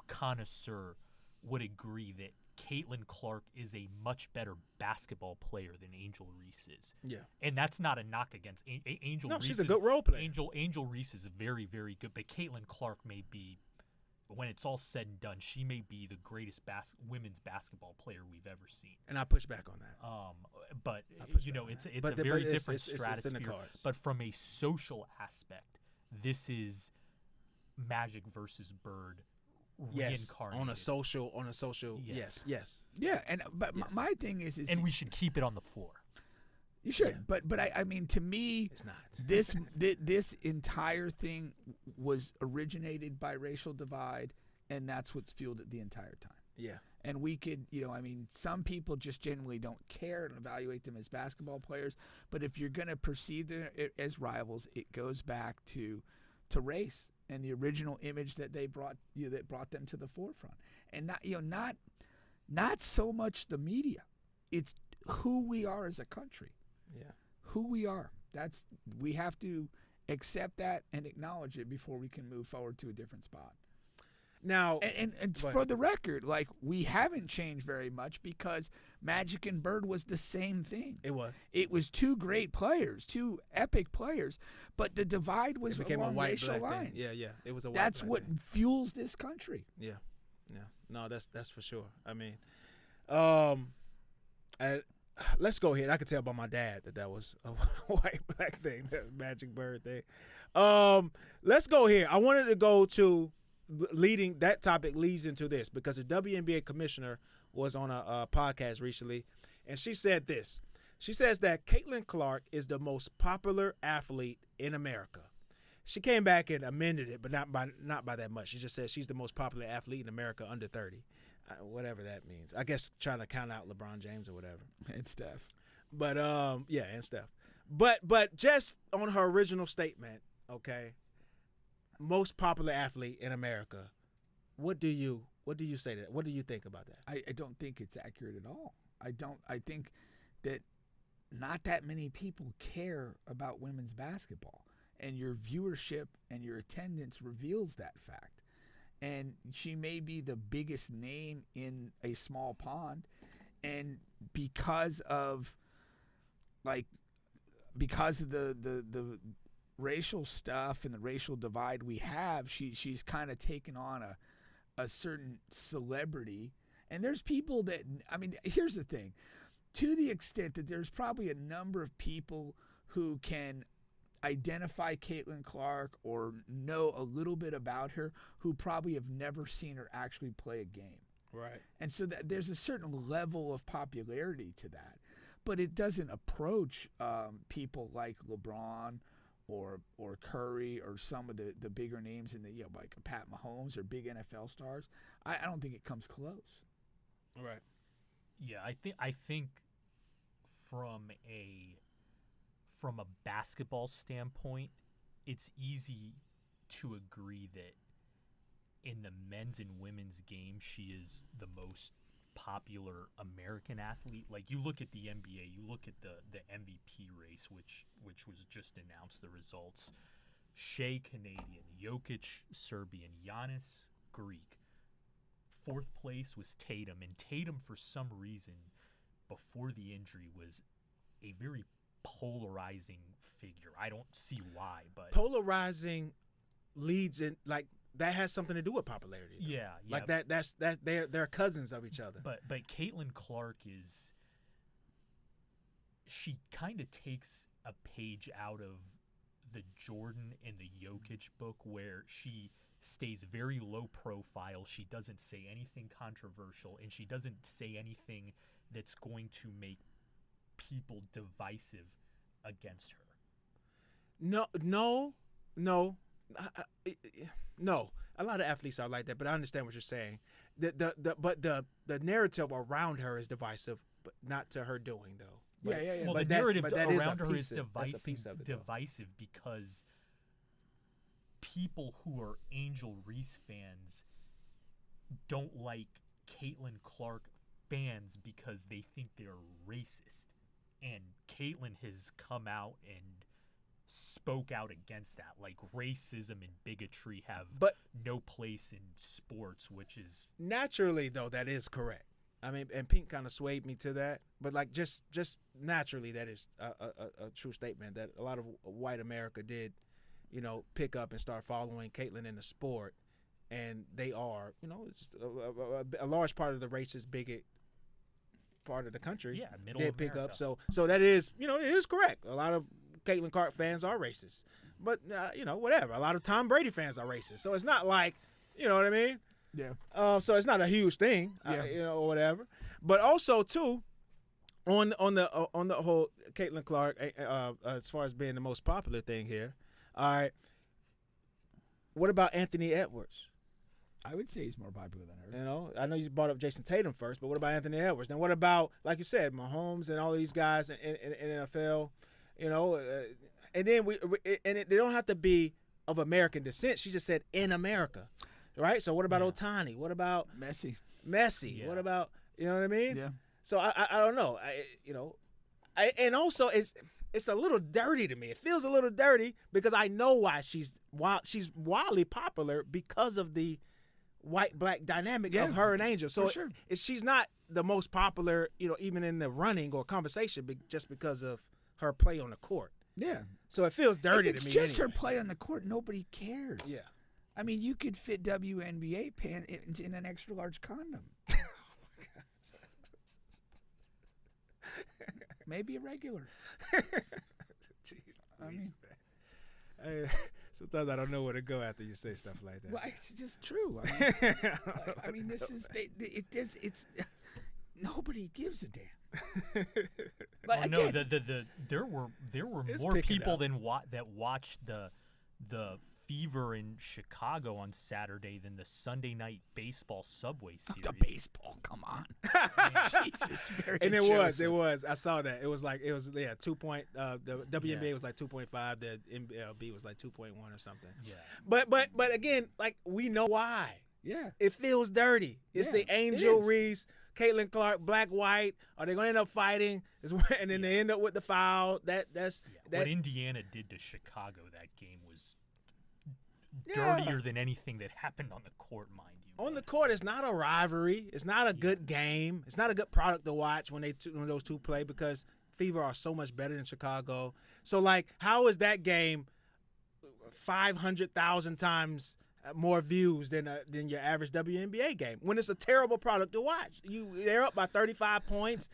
connoisseur would agree that Caitlin Clark is a much better basketball player than Angel Reese is. Yeah. And that's not a knock against Angel Reese. No, she's a good role player. Angel Reese is very, very good, but Caitlin Clark may be, when it's all said and done, she may be the greatest women's basketball player we've ever seen. And I push back on that. But it's But a very different it's in the stratosphere. cards. But from a social aspect, this is Magic versus Bird. Yes, on a social. Yes. Yes. Yeah, but my thing is and we should keep it on the floor. You should, but I mean, to me, it's not. This entire thing was originated by racial divide, and that's what's fueled it the entire time. Yeah. And we could, some people just genuinely don't care and evaluate them as basketball players. But if you're going to perceive them as rivals, it goes back to race and the original image that they brought, that brought them to the forefront. And not so much the media. It's who we are as a country. Yeah. Who we are. We have to accept that and acknowledge it before we can move forward to a different spot. Now, and for the record, like, we haven't changed very much because Magic and Bird was the same thing. It was two great players, two epic players, but the divide was it became along a white racial black lines. thing. Yeah. It was a white That's black what thing. fuels this country. Yeah. Yeah. No, that's for sure. I mean, let's go ahead. I could tell by my dad that was a white black thing, that magic bird thing. Let's go here. I wanted to go to leading that topic leads into this because the WNBA commissioner was on a podcast recently, and she said this. She says that Caitlin Clark is the most popular athlete in America. She came back and amended it, but not by that much. She just said she's the most popular athlete in America under 30. Whatever that means. I guess trying to count out LeBron James or whatever. And Steph. But yeah, and Steph. But just on her original statement, okay, most popular athlete in America. What do you say to that? What do you think about that? I don't think it's accurate at all. I think that not that many people care about women's basketball, and your viewership and your attendance reveals that fact. And she may be the biggest name in a small pond, and because of the racial stuff and the racial divide we have, she's kind of taken on a certain celebrity. And there's people that, I mean, here's the thing, to the extent that there's probably a number of people who can identify Caitlin Clark or know a little bit about her who probably have never seen her actually play a game. Right. And so there's a certain level of popularity to that. But it doesn't approach people like LeBron or Curry or some of the bigger names in the, like Pat Mahomes or big NFL stars. I don't think it comes close. Right. Yeah, I think from a basketball standpoint, it's easy to agree that in the men's and women's game, she is the most popular American athlete. Like, you look at the NBA, you look at the MVP race, which was just announced, the results. Shai, Canadian; Jokic, Serbian; Giannis, Greek. Fourth place was Tatum, and Tatum, for some reason, before the injury, was a very polarizing figure. I don't see why, but polarizing leads in, like, that has something to do with popularity. Though. Yeah. Like that's they're cousins of each other. But Caitlin Clark she kind of takes a page out of the Jordan and the Jokic book, where she stays very low profile. She doesn't say anything controversial, and she doesn't say anything that's going to make people divisive against her. No. A lot of athletes are like that, but I understand what you're saying. But the narrative around her is divisive, but not to her doing, though. But, Yeah. Well, but the narrative that is around her is that's a piece of it, though. divisive because people who are Angel Reese fans don't like Caitlin Clark fans because they think they're racist. And Caitlin has come out and spoke out against that. Like, racism and bigotry have no place in sports, which is... Naturally, though, that is correct. I mean, and Pink kind of swayed me to that. But, like, just naturally, that is a true statement that a lot of white America did, pick up and start following Caitlin in the sport. And they are, it's a large part of the racist bigot part of the country middle did pick America. up. So that is, it is correct. A lot of Caitlin Clark fans are racist. But, whatever. A lot of Tom Brady fans are racist. So it's not like, you know what I mean? Yeah. So it's not a huge thing, or whatever. But also, too, on the whole Caitlin Clark, as far as being the most popular thing here, all right, what about Anthony Edwards? I would say he's more popular than her. I know you brought up Jason Tatum first, but what about Anthony Edwards? Then what about, like you said, Mahomes and all these guys in NFL? And then they don't have to be of American descent. She just said in America, right? So what about Ohtani? What about Messi? Yeah. What about, you know what I mean? Yeah. So I don't know. And also it's a little dirty to me. It feels a little dirty because I know why she's wildly popular because of the white-black dynamic of her and Angel. So sure. She's not the most popular, even in the running or conversation, just because of her play on the court. Yeah. So it feels dirty if it's to me. Just anyway. her play on the court, nobody cares. Yeah. I mean, you could fit WNBA pants in an extra large condom. Maybe a regular. Jeez, I mean, sometimes I don't know where to go after you say stuff like that. well, it's just true. I mean, this is it's nobody gives a damn. But Oh, no, again, there were It's more picking people up. than that watched the Fever in Chicago on Saturday than the Sunday night baseball Subway series. the baseball. Come on. Jesus, Mary And it Joseph. was. I saw that. It was 2 point. The WNBA was like 2.5. The MLB was like 2.1 or something. Yeah. But again, like we know why. Yeah. It feels dirty. It's Yeah, the it Angel is. Reese, Caitlin Clark, black white. Are they going to end up fighting? And then they end up with the foul. That's What Indiana did to Chicago that game was Yeah. dirtier than anything that happened on the court, mind you. on the court. It's not a rivalry. It's not a good game. It's not a good product to watch when those two play because Fever are so much better than Chicago. So like, how is that game 500,000 times more views than your average WNBA game when it's a terrible product to watch? They're up by 35 points.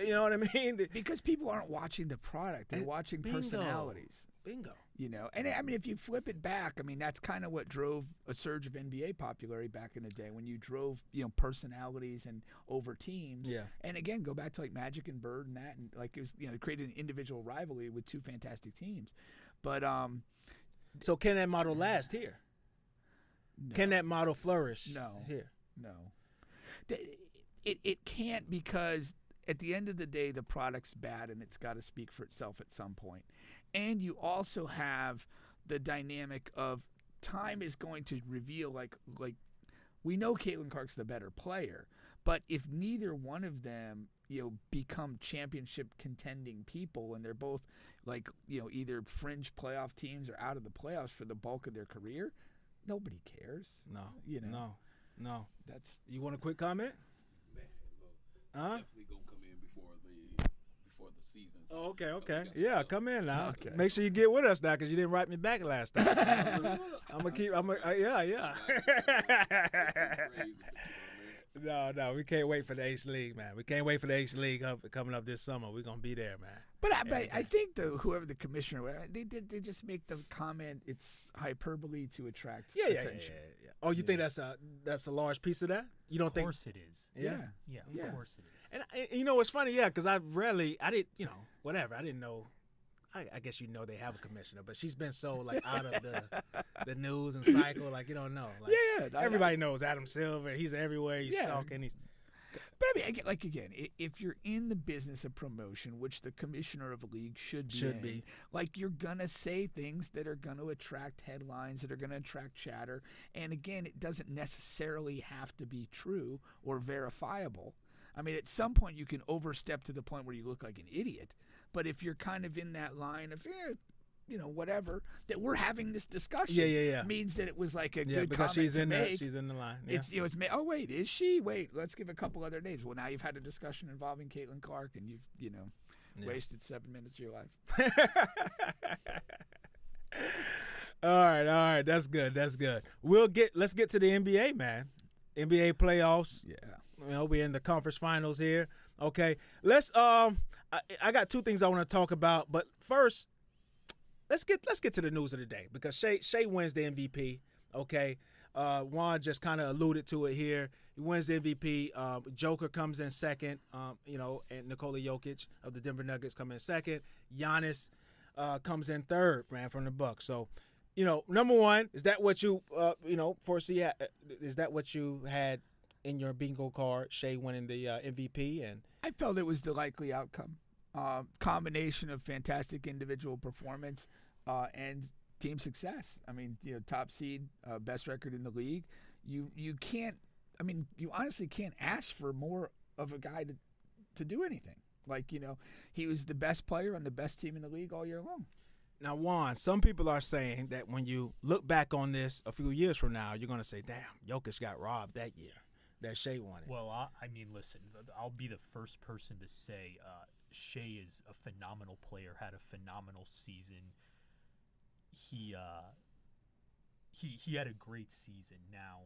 You know what I mean? Because people aren't watching the product; they're watching Bingo. personalities. Bingo. You know, and I mean, if you flip it back, I mean, that's kind of what drove a surge of NBA popularity back in the day when you drove, personalities and over teams. Yeah. And again, go back to like Magic and Bird and that, and like it was, created an individual rivalry with two fantastic teams. But So can that model last here? no, Can that model flourish No. here? no, it can't, because at the end of the day, the product's bad and it's got to speak for itself at some point. And you also have the dynamic of time is going to reveal, like we know Caitlin Clark's the better player, but if neither one of them, become championship contending people and they're both like, either fringe playoff teams or out of the playoffs for the bulk of their career, nobody cares. No. No. That's You want a quick comment? Huh? Definitely gonna come in before the season. Oh, okay. We got some Yeah, stuff. come in now. Okay. Make sure you get with us now because you didn't write me back last time. Yeah. No, we can't wait for the Ace League, man. We can't wait for the Ace League coming up this summer. We're gonna be there, man. But I think whoever the commissioner, they just make the comment it's hyperbole to attract Yeah. attention. Oh, you think that's a large piece of that? You don't Of think? course it is. Yeah. Yeah, Yeah. of course it is. And you know what's funny? Yeah, because I didn't, whatever. I didn't know. I guess they have a commissioner, but she's been so like out of the news and cycle, like you don't know. Like, Yeah, everybody knows Adam Silver. He's everywhere. He's Yeah. talking. But I mean, again, if you're in the business of promotion, which the commissioner of a league should be, like you're gonna say things that are gonna attract headlines, that are gonna attract chatter, and again, it doesn't necessarily have to be true or verifiable. I mean, at some point you can overstep to the point where you look like an idiot. But if you're kind of in that line of, whatever, that we're having this discussion, Yeah. means that it was like a Yeah, good because comment she's in make. she's in the line. Yeah. It's oh wait, is she? Wait, let's give a couple other names. Well, now you've had a discussion involving Caitlin Clark, and you've wasted 7 minutes of your life. All right, that's good. Let's get to the NBA, man. NBA playoffs. Yeah. We're in the conference finals here. Okay, let's. I got two things I want to talk about, but first, let's get to the news of the day because Shai wins the MVP. Okay, Juan just kind of alluded to it here. He wins the MVP. Joker comes in second. And Nikola Jokic of the Denver Nuggets come in second. Giannis comes in third, man, from the Bucks. So, number one, is that what you foresee? Is that what you had in your bingo card? Shai winning the MVP, and I felt it was the likely outcome. Combination of fantastic individual performance and team success. I mean, top seed, best record in the league. You can't. I mean, you honestly can't ask for more of a guy to do anything. Like, he was the best player on the best team in the league all year long. Now, Juan, some people are saying that when you look back on this a few years from now, you're going to say, damn, Jokic got robbed that year, that Shai won it. Well, I mean, listen, I'll be the first person to say Shai is a phenomenal player, had a phenomenal season. he had a great season. Now,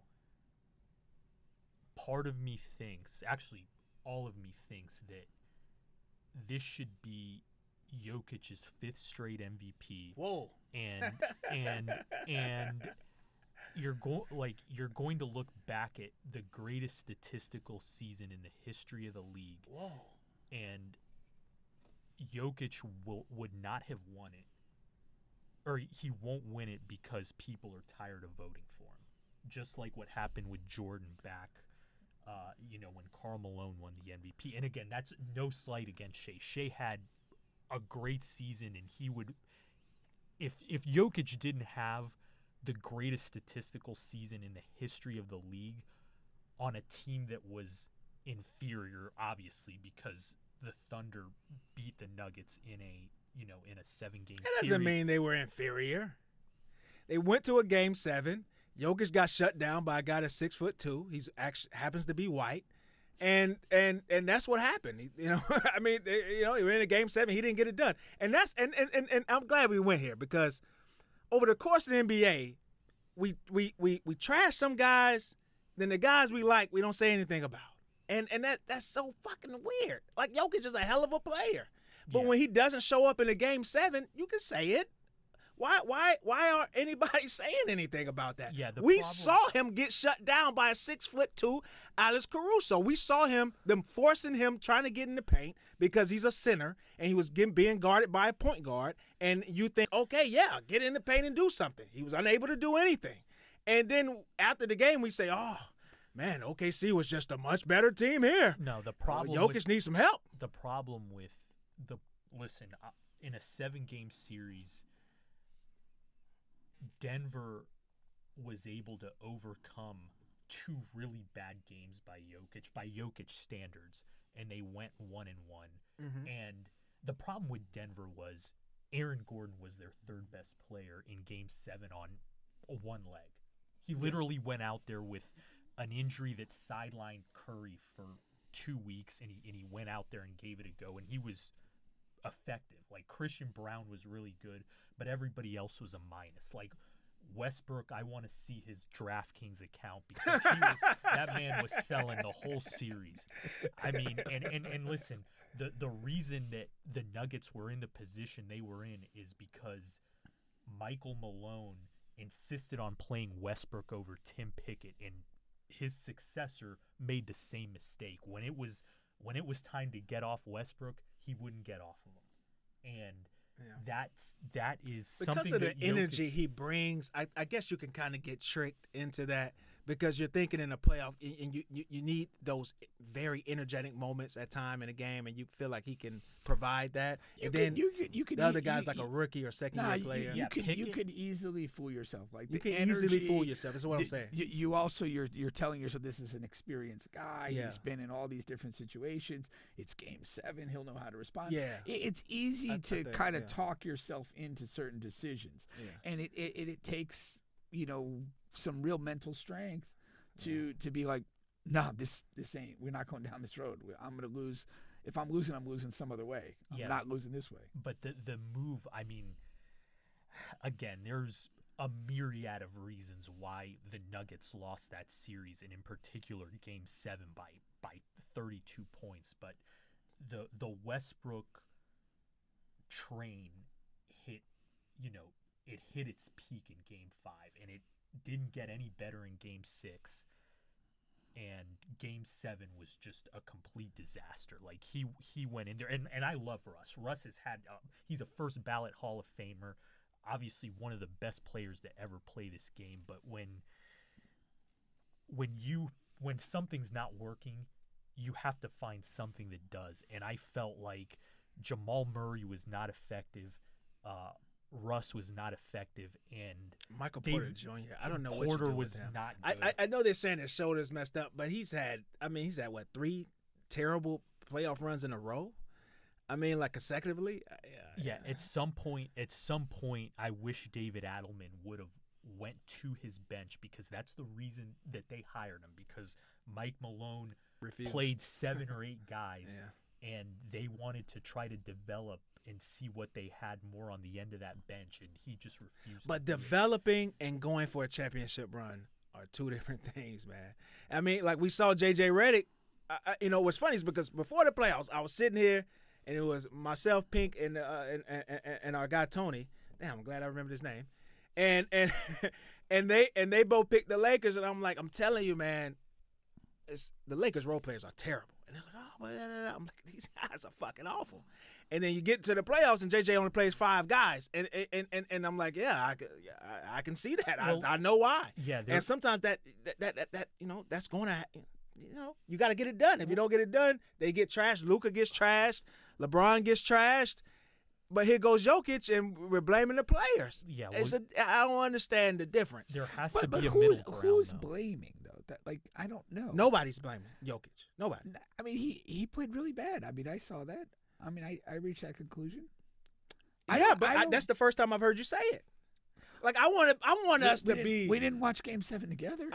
part of me thinks, actually, all of me thinks that this should be Jokic's 5th straight MVP. Whoa. And you're going to look back at the greatest statistical season in the history of the league. Whoa. And Jokic would not have won it, or he won't win it because people are tired of voting for him. Just like what happened with Jordan back, when Karl Malone won the MVP. And again, that's no slight against Shai. Shai had a great season, and he would, if Jokic didn't have the greatest statistical season in the history of the league on a team that was inferior, obviously, because the Thunder beat the Nuggets in a 7-game That series. doesn't mean they were inferior. They went to a game 7. Jokic got shut down by a guy that's 6'2". He's actually happens to be white, and that's what happened. I mean, he were in a game 7. He didn't get it done, and that's and I'm glad we went here because over the course of the NBA, we trash some guys, then the guys we like we don't say anything about. And that's so fucking weird. Like, Jokic is a hell of a player. But when he doesn't show up in a game 7, you can say it. Why aren't anybody saying anything about that? Yeah, we saw him get shut down by a 6'2" Alex Caruso. We saw them forcing him, trying to get in the paint because he's a center and he was being guarded by a point guard. And you think, okay, yeah, get in the paint and do something. He was unable to do anything. And then after the game, we say, oh, man, OKC was just a much better team here. No, the problem. Jokic needs some help. The problem with in a 7-game series, Denver was able to overcome 2 really bad games by Jokic standards, and they went 1-1. Mm-hmm. And the problem with Denver was Aaron Gordon was their 3rd best player in Game 7 on one leg. He literally went out there with an injury that sidelined Curry for 2 weeks, and he went out there and gave it a go, and he was effective. Like, Christian Brown was really good, but everybody else was a minus. Like, Westbrook, I want to see his DraftKings account because that man was selling the whole series. I mean, and listen, the reason that the Nuggets were in the position they were in is because Michael Malone insisted on playing Westbrook over Tim Pickett, and his successor made the same mistake. When it was time to get off Westbrook, he wouldn't get off of him, and that is something because of the that energy he brings. I guess you can kind of get tricked into that because you're thinking in a playoff, and you need those very energetic moments at time in a game, and you feel like he can provide that. And then the other guy's like a rookie or second-year player. You could easily fool yourself. Like, you can energy, easily fool yourself. That's what I'm saying. You also you're telling yourself this is an experienced guy. Yeah. He's been in all these different situations. It's Game 7. He'll know how to respond. Yeah. It's easy to kind of talk yourself into certain decisions, and it takes some real mental strength to be like, nah, this ain't. We're not going down this road. I'm gonna lose. If I'm losing some other way. I'm not losing this way. But the move, I mean, again, there's a myriad of reasons why the Nuggets lost that series, and in particular Game 7 by 32 points. But the Westbrook train hit its peak in Game 5, and it didn't get any better in Game 6. And Game 7 was just a complete disaster. Like, he went in there, and I love Russ. Russ has had he's a first ballot Hall of Famer, obviously one of the best players to ever play this game. But when something's not working, you have to find something that does. And I felt like Jamal Murray was not effective. Russ was not effective, and Michael Porter Jr. I don't know what Porter you do was with him. not good. I know they're saying his shoulder's messed up, but he's had what, 3 terrible playoff runs in a row? I mean, like consecutively. At some point, I wish David Adelman would have went to his bench, because that's the reason that they hired him. Because Mike Malone refused. played 7 or 8 guys, and they wanted to try to develop and see what they had more on the end of that bench, and he just refused. But to do it. developing and going for a championship run are two different things, man. I mean, like we saw J.J. Redick. What's funny is because before the playoffs, I was sitting here, and it was myself, Pink, and our guy Tony. Damn, I'm glad I remembered his name. And they both picked the Lakers, and I'm like, I'm telling you, man, the Lakers role players are terrible. And they're like, oh, blah, blah, blah. I'm like, these guys are fucking awful. And then you get to the playoffs, and JJ only plays 5 guys, and I'm like, yeah, I can see that. Well, I know why. Yeah, and sometimes that that's going to, you got to get it done. If you don't get it done, they get trashed. Luka gets trashed. LeBron gets trashed. But here goes Jokic, and we're blaming the players. Yeah, I don't understand the difference. There has to But be a middle ground. who's though. blaming though? That I don't know. Nobody's blaming Jokic. Nobody. I mean, he played really bad. I mean, I saw that. I mean, I reached that conclusion. That's the first time I've heard you say it. Like I want us to be. We didn't watch Game 7 together.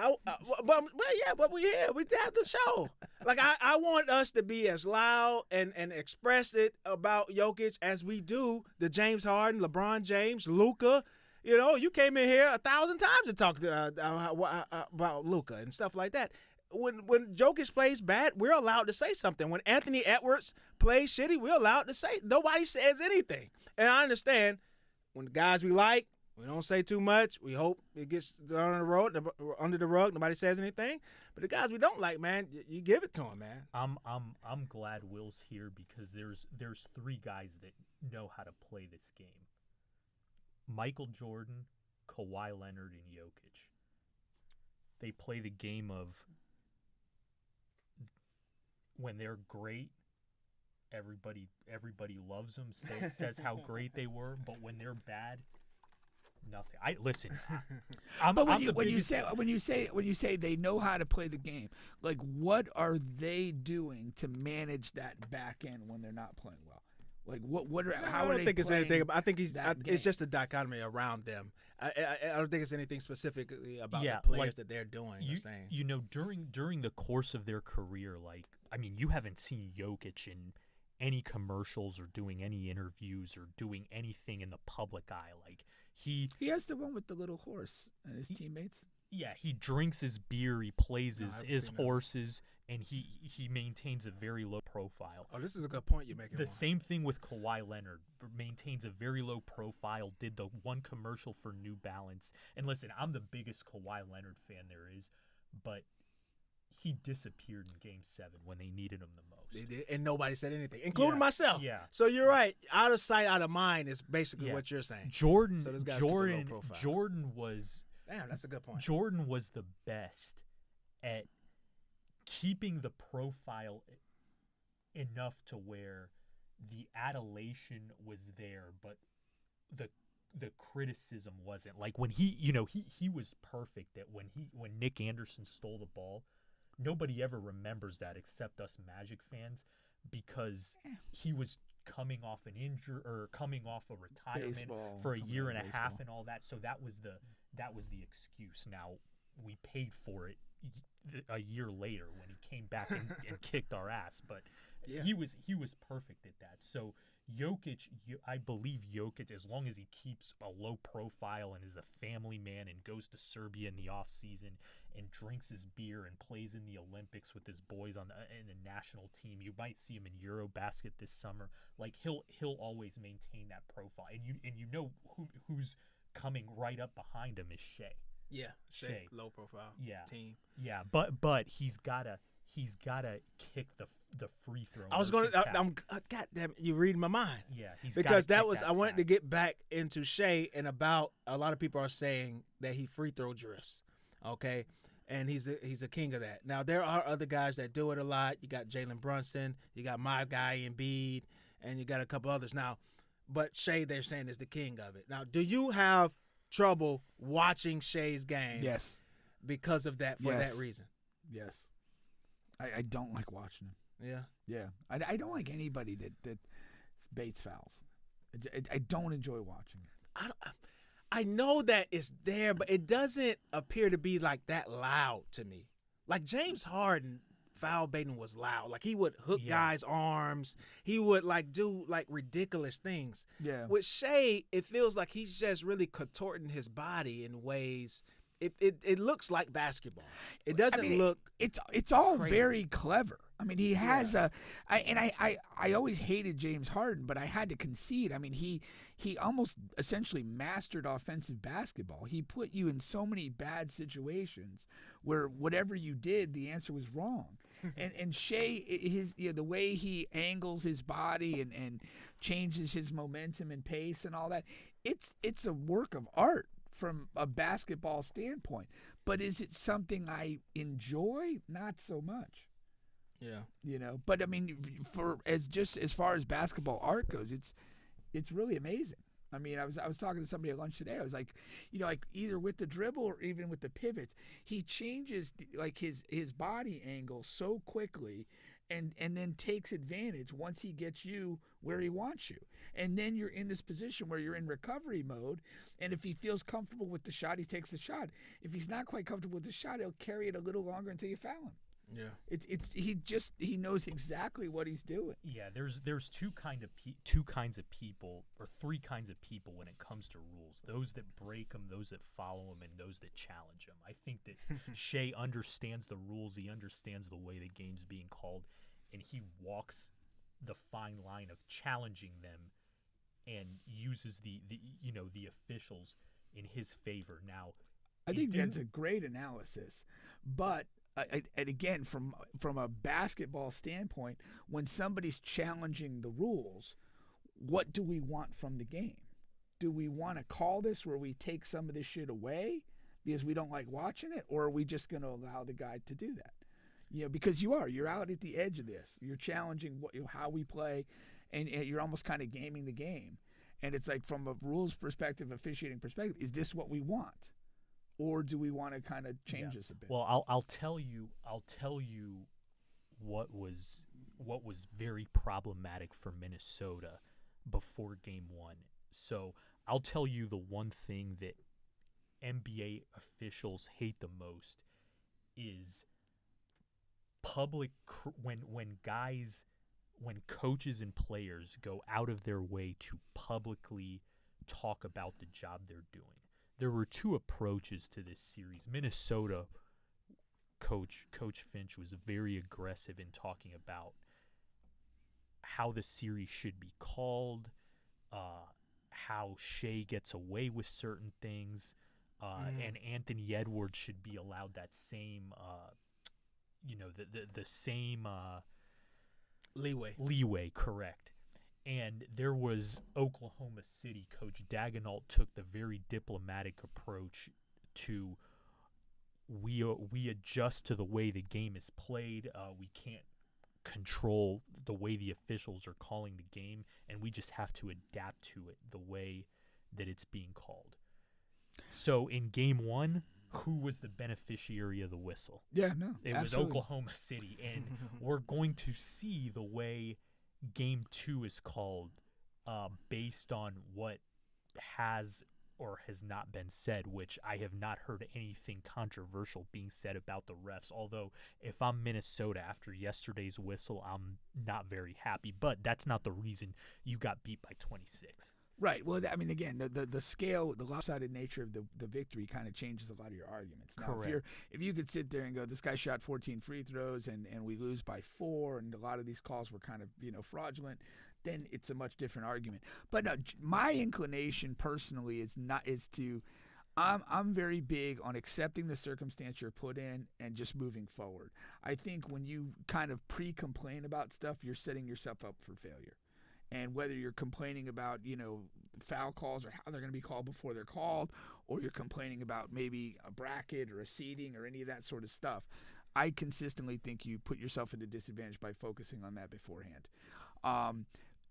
But we here. We have the show. Like I want us to be as loud and express it about Jokic as we do the James Harden, LeBron James, Luka. You came in here 1,000 times to talk about Luka and stuff like that. When Jokic plays bad, we're allowed to say something. When Anthony Edwards plays shitty, we're allowed to say. Nobody says anything. And I understand when the guys we like, we don't say too much. We hope it gets under the rug. Nobody says anything. But the guys we don't like, man, you give it to them, man. I'm glad Will's here because there's 3 guys that know how to play this game. Michael Jordan, Kawhi Leonard, and Jokic. They play the game of when they're great, everybody loves them, says how great they were, but when they're bad, nothing. When you say they know how to play the game, like what are they doing to manage that back end when they're not playing well? Like how are they? I don't think it's anything. I think it's just a dichotomy around them. I don't think it's anything specifically about the players that they're doing. During the course of their career, you haven't seen Jokic in any commercials or doing any interviews or doing anything in the public eye. Like he has the one with the little horse and his teammates. Yeah, he drinks his beer, he plays his horses, and he maintains a very low profile. Oh, this is a good point you're making. The same thing with Kawhi Leonard, maintains a very low profile, did the one commercial for New Balance. And listen, I'm the biggest Kawhi Leonard fan there is, but he disappeared in Game 7 when they needed him the most. They did, and nobody said anything, including myself. Yeah. So you're right. Out of sight, out of mind is basically what you're saying. Jordan was... Damn, that's a good point. Jordan was the best at keeping the profile enough to where the adulation was there, but the criticism wasn't. Like when he was perfect at when Nick Anderson stole the ball, nobody ever remembers that except us Magic fans because he was coming off an injury or coming off a retirement for a year and a half and all that. So that was the excuse. Now we paid for it a year later when he came back and kicked our ass, but he was perfect at that. So Jokic, I believe Jokic, as long as he keeps a low profile and is a family man and goes to Serbia in the off season and drinks his beer and plays in the Olympics with his boys in the national team. You might see him in Eurobasket this summer. Like he'll always maintain that profile. And you know who's coming right up behind him is Shai. Yeah, Shai. Low profile. Team. Yeah, but he's gotta kick the free throw. I was going to. Goddamn, you read my mind. Yeah, because that was. I wanted to get back into Shai and about a lot of people are saying that he free throw drifts. Okay, and he's a king of that. Now there are other guys that do it a lot. You got Jalen Brunson. You got my guy Embiid, and you got a couple others now. But Shai, they're saying, is the king of it. Now, do you have trouble watching Shai's game? Yes. Because of that, for that reason? Yes. I don't like watching him. Yeah? Yeah. I don't like anybody that baits fouls. I don't enjoy watching it. I know that it's there, but it doesn't appear to be like that loud to me. Like James Harden foul baiting was loud. Like he would hook Yeah. guys' arms. He would like do like ridiculous things. Yeah. With Shai, it feels like he's just really contorting his body in ways. It looks like basketball. It doesn't look. It's all crazy. very clever. I mean, he has I always hated James Harden, but I had to concede. I mean, he almost essentially mastered offensive basketball. He put you in so many bad situations where whatever you did, the answer was wrong. and Shai, the way he angles his body and changes his momentum and pace and all that, it's a work of art from a basketball standpoint. But is it something I enjoy? Not so much. Yeah. But I mean, as far as basketball art goes, it's really amazing. I mean, I was talking to somebody at lunch today. I was like, like either with the dribble or even with the pivots, he changes like his body angle so quickly, and then takes advantage once he gets you where he wants you. And then you're in this position where you're in recovery mode, and if he feels comfortable with the shot, he takes the shot. If he's not quite comfortable with the shot, he'll carry it a little longer until you foul him. Yeah. He knows exactly what he's doing. Yeah, there's two kinds of people, or three kinds of people when it comes to rules. Those that break them, those that follow them, and those that challenge them. I think that Shai understands the rules. He understands the way the game's being called, and he walks the fine line of challenging them and uses the officials in his favor. Now, I think that's a great analysis, but and again, from a basketball standpoint, when somebody's challenging the rules, what do we want from the game? Do we want to call this where we take some of this shit away because we don't like watching it, or are we just going to allow the guy to do that? Because you're out at the edge of this. You're challenging how we play, and you're almost kind of gaming the game. And it's like, from a rules perspective, officiating perspective, is this what we want? Or do we want to kind of change this a bit? Well, I'll tell you what was very problematic for Minnesota before Game 1. So I'll tell you the one thing that NBA officials hate the most is when coaches and players go out of their way to publicly talk about the job they're doing. There were two approaches to this series. Minnesota Coach Finch was very aggressive in talking about how the series should be called, how Shai gets away with certain things, and Anthony Edwards should be allowed that same, the same leeway. Correct. And there was Oklahoma City coach Daigneault took the very diplomatic approach to we adjust to the way the game is played. We can't control the way the officials are calling the game, and we just have to adapt to it the way that it's being called. So in Game 1, who was the beneficiary of the whistle? Yeah, no, it was Oklahoma City, and we're going to see the way Game 2 is called based on what has or has not been said, which I have not heard anything controversial being said about the refs. Although if I'm Minnesota after yesterday's whistle, I'm not very happy. But that's not the reason you got beat by 26. Right. Well, I mean, again, the scale, the lopsided nature of the victory kind of changes a lot of your arguments. Now, Correct. If you could sit there and go, this guy shot 14 free throws and we lose by 4, and a lot of these calls were kind of fraudulent, then it's a much different argument. But no, my inclination personally is to I'm very big on accepting the circumstance you're put in and just moving forward. I think when you kind of pre-complain about stuff, you're setting yourself up for failure. And whether you're complaining about, foul calls or how they're going to be called before they're called, or you're complaining about maybe a bracket or a seeding or any of that sort of stuff, I consistently think you put yourself at a disadvantage by focusing on that beforehand.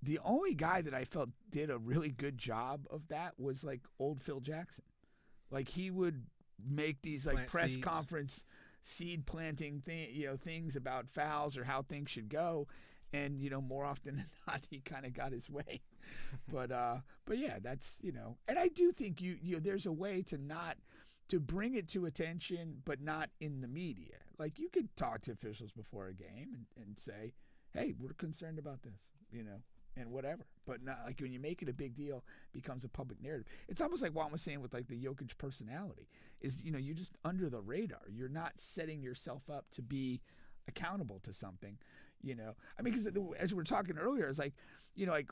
The only guy that I felt did a really good job of that was like old Phil Jackson. Like, he would make these like press seeds. conference seed planting things about fouls or how things should go. And, more often than not, he kind of got his way. But yeah, that's, and I do think there's a way to bring it to attention, but not in the media. Like, you could talk to officials before a game and say, hey, we're concerned about this, and whatever. But not like when you make it a big deal, becomes a public narrative. It's almost like Juan was saying with like the Jokic personality is, you're just under the radar. You're not setting yourself up to be accountable to something, I mean, because as we were talking earlier, it's like,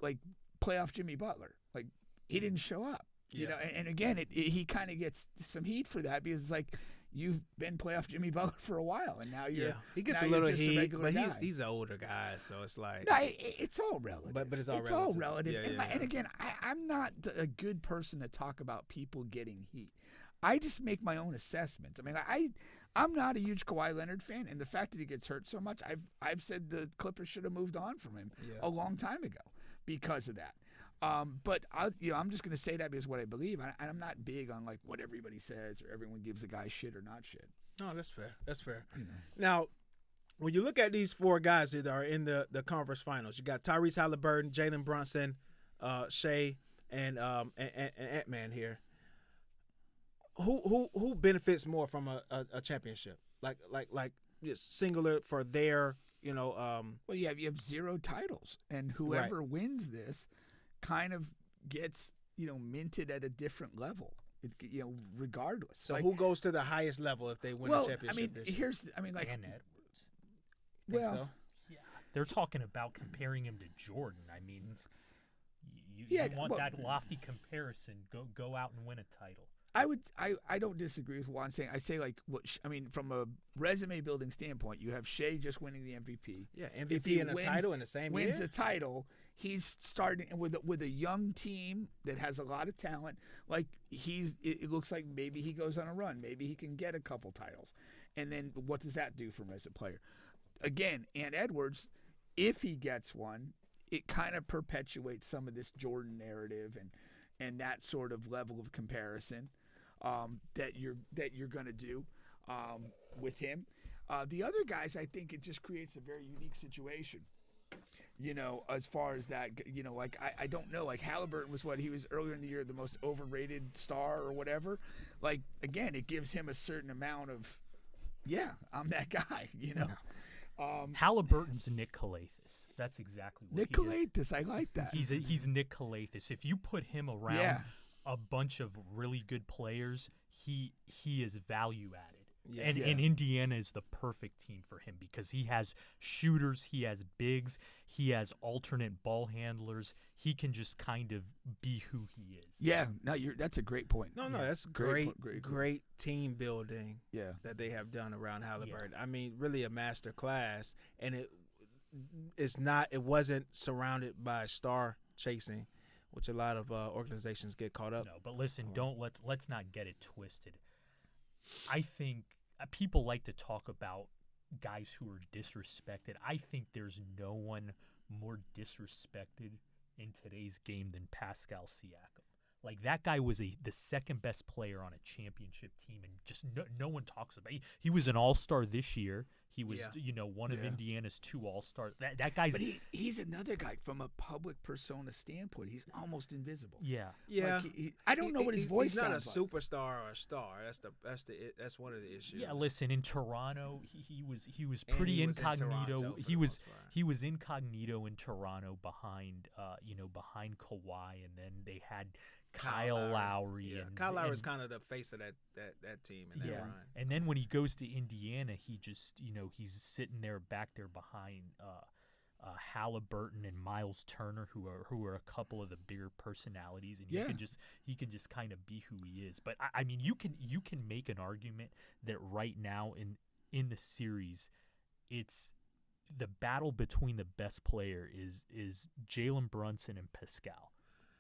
like playoff Jimmy Butler, like he didn't show up, and again, he kind of gets some heat for that because it's like, you've been playoff Jimmy Butler for a while, and now you're he gets now a little just heat, but guy. he's an older guy, so it's like no, it's all relative. But it's all all relative. relative. Yeah, and again, I'm not a good person to talk about people getting heat. I just make my own assessments. I mean, I'm not a huge Kawhi Leonard fan, and the fact that he gets hurt so much, I've said the Clippers should have moved on from him a long time ago because of that. But I'm just going to say that because what I believe, and I'm not big on like what everybody says or everyone gives a guy shit or not shit. No, that's fair. That's fair. Now, when you look at these four guys that are in the conference finals, you got Tyrese Halliburton, Jalen Brunson, Shai, and Ant-Man here. Who benefits more from a championship? Like just singular for their Well, you have 0 titles, and whoever wins this kind of gets minted at a different level. Regardless. So who goes to the highest level if they win a championship? Ban Edwards. Think so? Yeah, they're talking about comparing him to Jordan. I mean, you want that lofty comparison? Go out and win a title. I don't disagree with Juan saying. I say from a resume building standpoint, you have Shai just winning the MVP. Yeah, MVP and a title in the same year. Wins a title. He's starting with a young team that has a lot of talent. Like it looks like maybe he goes on a run. Maybe he can get a couple titles. And then what does that do for him as a player? Again, Ant Edwards, if he gets one, it kind of perpetuates some of this Jordan narrative and that sort of level of comparison that you're going to do with him. The other guys, I think it just creates a very unique situation. As far as that, I don't know. Like Halliburton was he was earlier in the year the most overrated star or whatever. Like again, it gives him a certain amount of, I'm that guy. Halliburton's Nick Calathis. That's exactly what Nick Calathis. I like that. He's Nick Calathis. If you put him around a bunch of really good players, he is value added. And Indiana is the perfect team for him because he has shooters, he has bigs, he has alternate ball handlers. He can just kind of be who he is. Yeah, no, that's a great point. No, that's great team building. Yeah, that they have done around Halliburton. Yeah. I mean, really a master class, and it wasn't surrounded by star chasing, which a lot of organizations get caught up. No, but listen, let's not get it twisted. I think people like to talk about guys who are disrespected. I think there's no one more disrespected in today's game than Pascal Siakam. Like, that guy was the second best player on a championship team, and just no one talks about it. He was an all-star this year. He was, one of Indiana's 2 all-stars. That guy's. But he's another guy from a public persona standpoint. He's almost invisible. Yeah. Yeah. Like I don't know what his voice sounds like. He's not a superstar or a star. That's one of the issues. Yeah. Listen, in Toronto, he was pretty incognito. He was incognito in Toronto behind Kawhi, and then they had Kyle Lowry. Yeah, Kyle Lowry is kind of the face of that team in that run. And then when he goes to Indiana, he just he's sitting back there behind Halliburton and Miles Turner, who are a couple of the bigger personalities, and he can just kind of be who he is. But I mean, you can make an argument that right now in the series, it's the battle between the best player is Jalen Brunson and Pascal.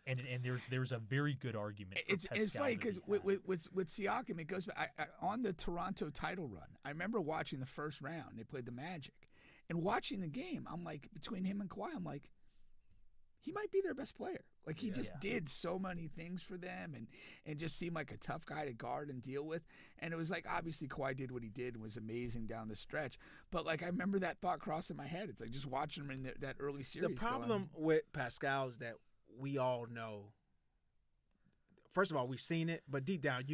And there's a very good argument for Pascal. It's funny because with Siakam, it goes back on the Toronto title run. I remember watching the first round. They played the Magic. And watching the game, I'm like, between him and Kawhi, I'm like, he might be their best player. Like, he did so many things for them and just seemed like a tough guy to guard and deal with. And it was like, obviously, Kawhi did what he did and was amazing down the stretch. But, like, I remember that thought crossing my head. It's like just watching him in that early series. The problem with Pascal is that we all know, first of all, we've seen it, but deep down,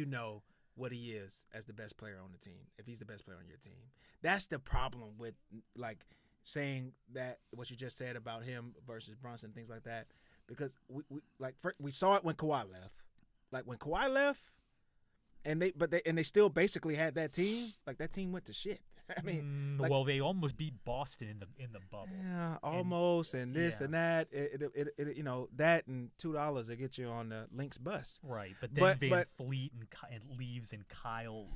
what he is as the best player on the team, if he's the best player on your team. That's the problem with, like, saying that what you just said about him versus Brunson, things like that, because we saw it when Kawhi left. Like, when Kawhi left, and they still basically had that team. Like, that team went to shit. I mean, well, they almost beat Boston in the bubble. Yeah, almost, and this and that. It you know, that and $2 to get you on the Lynx bus. Right, but then Van Fleet and leaves, and Kyle,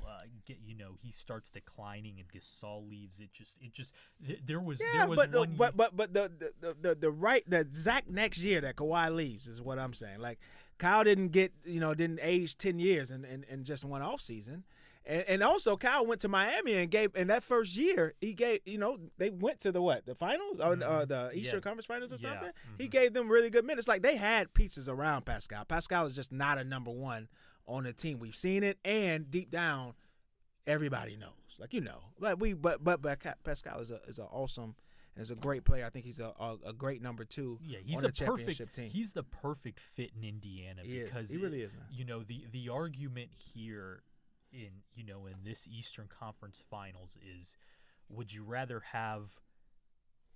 he starts declining, and Gasol leaves. There was one. But the Zach next year that Kawhi leaves is what I'm saying. Like, Kyle didn't age 10 years in just one off season. And also, Kyle went to Miami and that first year, he gave, they went to the finals or the Eastern Conference Finals or something. Mm-hmm. He gave them really good minutes. Like, they had pieces around Pascal. Pascal is just not a number one on the team. We've seen it, and deep down, everybody knows. Like, but Pascal is an awesome. And is a great player. I think he's a great number 2 on the championship team. He's the perfect fit in Indiana because he really is, man. The argument here in this Eastern Conference Finals is, would you rather have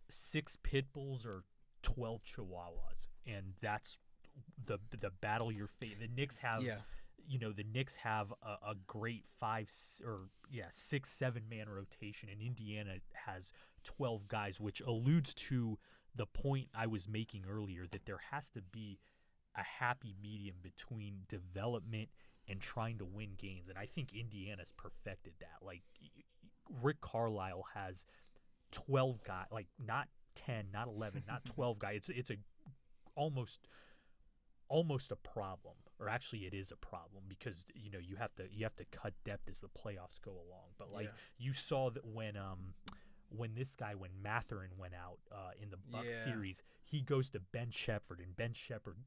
6 pit bulls or 12 chihuahuas? And that's the battle you're facing. The Knicks have the Knicks have a great 6-7 man rotation, and Indiana has 12 guys, which alludes to the point I was making earlier, that there has to be a happy medium between development and trying to win games. And I think Indiana's perfected that. Like, Rick Carlisle has 12 guys, like, not 10, not 11, not 12 guys. It's a almost a problem, or actually it is a problem, because you have to cut depth as the playoffs go along. But you saw that when Mathurin went out in the Bucks series, he goes to Ben Shepherd, and Ben Shepherd,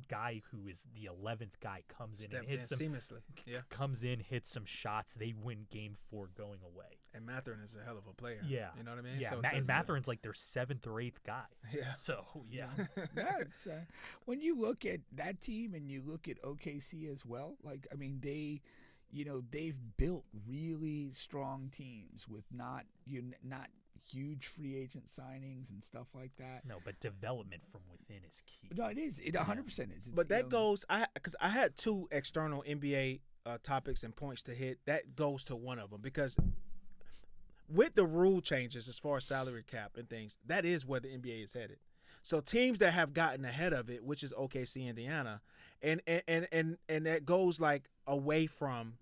guy who is the 11th guy, comes in and hits seamlessly. Yeah, comes in, hits some shots. They win Game 4 going away. And Mathurin is a hell of a player. Yeah, you know what I mean. Yeah, and Mathurin's like their 7th or 8th guy. Yeah. So yeah, that's when you look at that team and you look at OKC as well. Like, I mean, they've built really strong teams with not huge free agent signings and stuff like that. No, but development from within is key. No, it is. It 100% is. It's, but that goes. Because I had 2 external NBA topics and points to hit. That goes to one of them, because with the rule changes as far as salary cap and things, that is where the NBA is headed. So teams that have gotten ahead of it, which is OKC, Indiana, and that goes like away from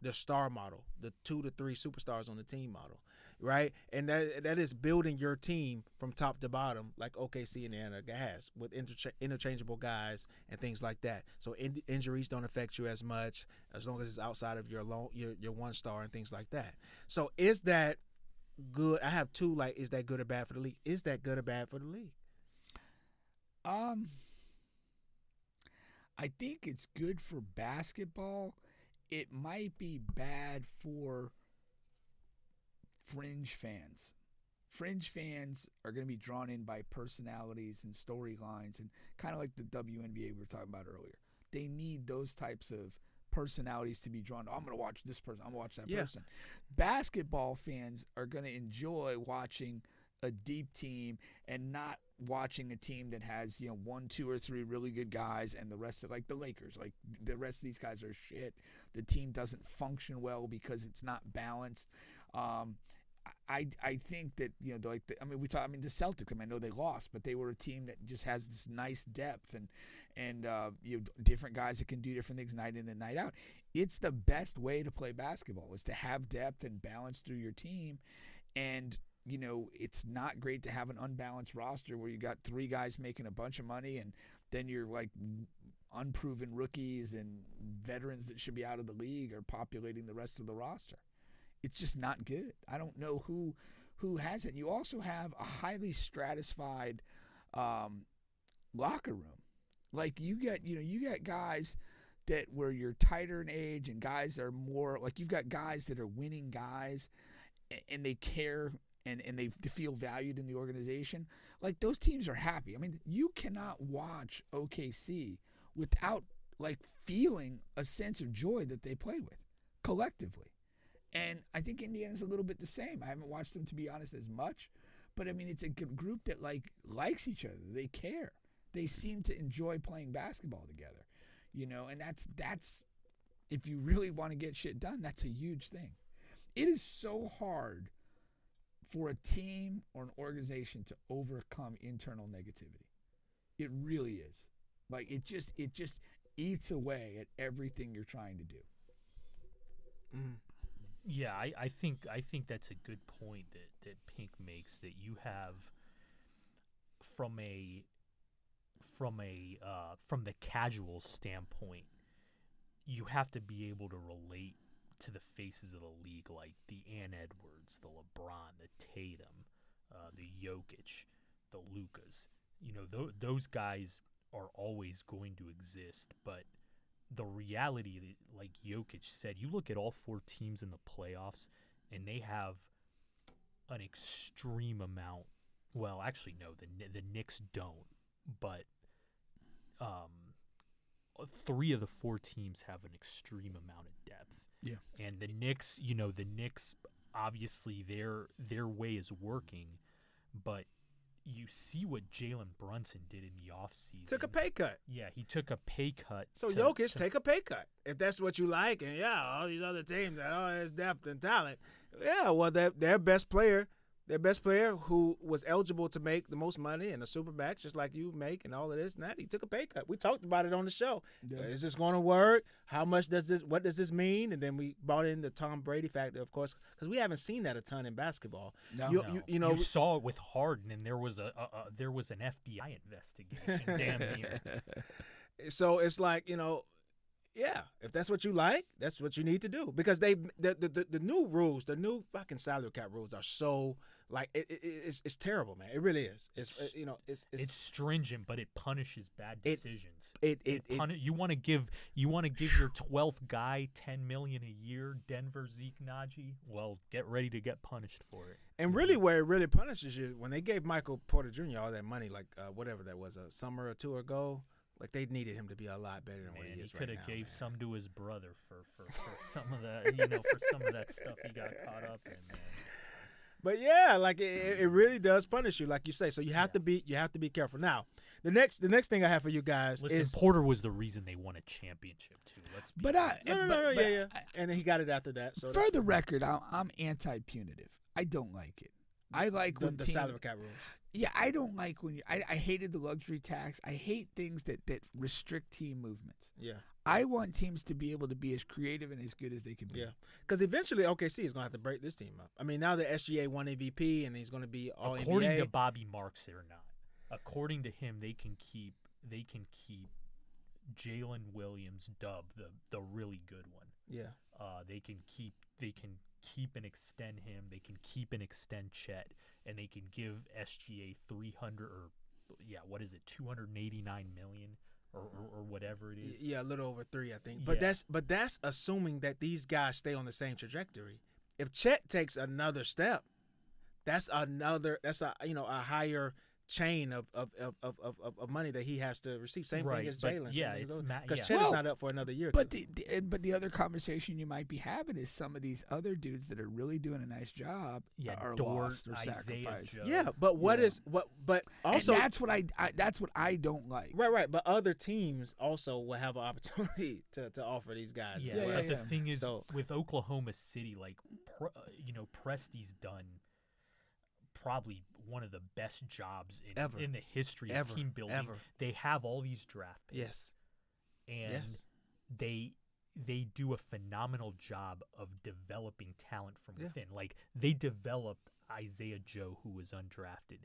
the star model, the 2 to 3 superstars on the team model, right? And that is building your team from top to bottom, like OKC and Indiana has, with interchangeable guys and things like that. So injuries don't affect you as much as long as it's outside of your one star and things like that. So is that good? I have 2. Like, is that good or bad for the league? Is that good or bad for the league? I think it's good for basketball. It might be bad for fringe fans. Fringe fans are going to be drawn in by personalities and storylines, and kind of like the WNBA we were talking about earlier. They need those types of personalities to be drawn. I'm going to watch this person. I'm going to watch that person. Basketball fans are going to enjoy watching a deep team and not watching a team that has 1, 2, or 3 really good guys, and the rest of, like the Lakers, like the rest of these guys are shit. The team doesn't function well because it's not balanced. I think that the Celtics. I know they lost, but they were a team that just has this nice depth and different guys that can do different things night in and night out. It's the best way to play basketball, is to have depth and balance through your team. And it's not great to have an unbalanced roster where you got 3 guys making a bunch of money, and then you're like unproven rookies and veterans that should be out of the league are populating the rest of the roster. It's just not good. I don't know who has it. You also have a highly stratified locker room. Like, you got guys that where you're tighter in age, and guys are more like, you've got guys that are winning guys, and they care. And they feel valued in the organization. Like, those teams are happy. I mean, you cannot watch OKC without, like, feeling a sense of joy that they play with. collectively. And I think Indiana's a little bit the same. I haven't watched them, to be honest, as much. But, I mean, it's a group that, likes each other. They care. They seem to enjoy playing basketball together, and that's if you really want to get shit done, that's a huge thing. It is so hard for a team or an organization to overcome internal negativity. It really is. It just eats away at everything you're trying to do. Mm. Yeah, I think that's a good point that Pink makes, that you have from the casual standpoint, you have to be able to relate to the faces of the league, like the Ann Edwards, the LeBron, the Tatum, the Jokic, the Lukas. Those guys are always going to exist, but the reality that, like Jokic said, you look at all 4 teams in the playoffs, and they have an extreme amount. Well, actually, no, the Knicks don't, but 3 of the 4 teams have an extreme amount of depth. Yeah, and the Knicks, obviously their way is working, but you see what Jalen Brunson did in the offseason. Took a pay cut. Yeah, he took a pay cut. So Jokic, take a pay cut. If that's what you like, and all these other teams that there's depth and talent. Yeah, well, their best player who was eligible to make the most money in the Supermax, just like you make and all of this and that, he took a pay cut. We talked about it on the show. Yeah. Is this going to work? What does this mean? And then we brought in the Tom Brady factor, of course, because we haven't seen that a ton in basketball. No. You saw it with Harden, and there was an FBI investigation. Damn near. So it's like, yeah, if that's what you like, that's what you need to do. Because the new rules, the new fucking salary cap rules are so it's terrible, man. It really is. It's stringent, but it punishes bad decisions. You want to give your 12th guy $10 million a year, Denver Zeke Naji? Well, get ready to get punished for it. And really, where it really punishes you, when they gave Michael Porter Jr. all that money, whatever that was, a summer or 2 ago. They needed him to be a lot better than what he is right now. He could have gave some to his brother for some of that, for some of that stuff he got caught up in, man. But yeah, it really does punish you, like you say. So you have to be careful. Now, the next thing I have for you guys is Porter was the reason they won a championship too. Let's be honest. Yeah. And then he got it after that. So for the record, I'm anti-punitive. I don't like it. I like when the salary cap rules. Yeah, I don't like when I hated the luxury tax. I hate things that restrict team movements. Yeah. I want teams to be able to be as creative and as good as they can be. Yeah. Because eventually OKC is going to have to break this team up. I mean, now the SGA won MVP and he's going to be all NBA. According to Bobby Marks, they're not. According to him, they can keep Jalen Williams, Dub, the really good one. Yeah. They can keep and extend him. They can keep and extend Chet, and they can give SGA 300 or what is it, 289 million or whatever it is. Yeah, a little over 3, I think. But that's assuming that these guys stay on the same trajectory. If Chet takes another step, that's a higher chain of money that he has to receive. Same thing as Jalen. Yeah, it's because Chet is not up for another year. But the other conversation you might be having is some of these other dudes that are really doing a nice job are lost or sacrificed. Yeah, but But also, and that's what I don't like. Right. But other teams also will have an opportunity to offer these guys. But the thing is, with Oklahoma City, Presti's done probably one of the best jobs in the history of team building. Ever. They have all these draft picks. Yes. And they do a phenomenal job of developing talent from within. They developed Isaiah Joe, who was undrafted.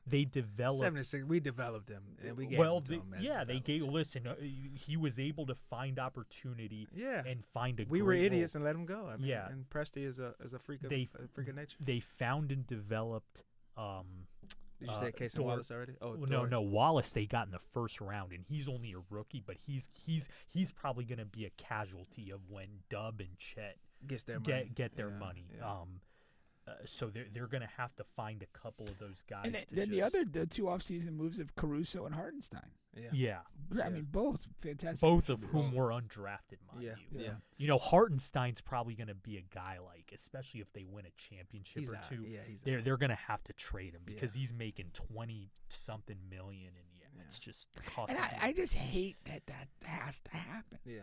They developed 76. We developed him, and we gave him to him. They gave. Listen, he was able to find opportunity. And find a. We were idiots and let him go. And Presti is a freak of nature. They found and developed. Did you say Casey Wallace already? Oh no, Wallace they got in the first round, and he's only a rookie, but he's probably going to be a casualty of when Dub and Chet get their money. Yeah. So they're going to have to find a couple of those guys. And then the two off-season moves of Caruso and Hartenstein. Yeah. I mean, both fantastic. Both of whom were undrafted, mind you. Yeah. You know, Hartenstein's probably going to be a guy like, especially if they win a championship He's or out. two. Yeah, he's they're out. they're going to have to trade him because he's making 20-something million, and it's just the cost. And of I just hate that has to happen. Yeah.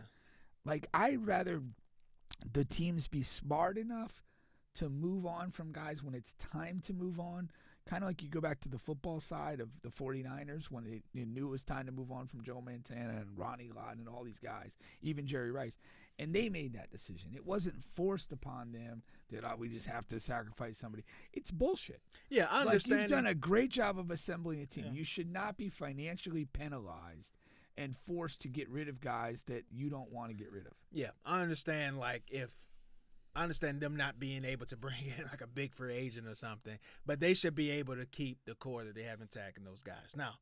Like, I'd rather the teams be smart enough to move on from guys when it's time to move on. Kind of like you go back to the football side of the 49ers when they knew it was time to move on from Joe Montana and Ronnie Lott and all these guys, even Jerry Rice. And they made that decision. It wasn't forced upon them that we just have to sacrifice somebody. It's bullshit. Yeah, I understand. Like, you've done a great job of assembling a team. Yeah. You should not be financially penalized and forced to get rid of guys that you don't want to get rid of. Yeah, I understand. I understand them not being able to bring in like a big free agent or something, but they should be able to keep the core that they have intact in those guys. Now,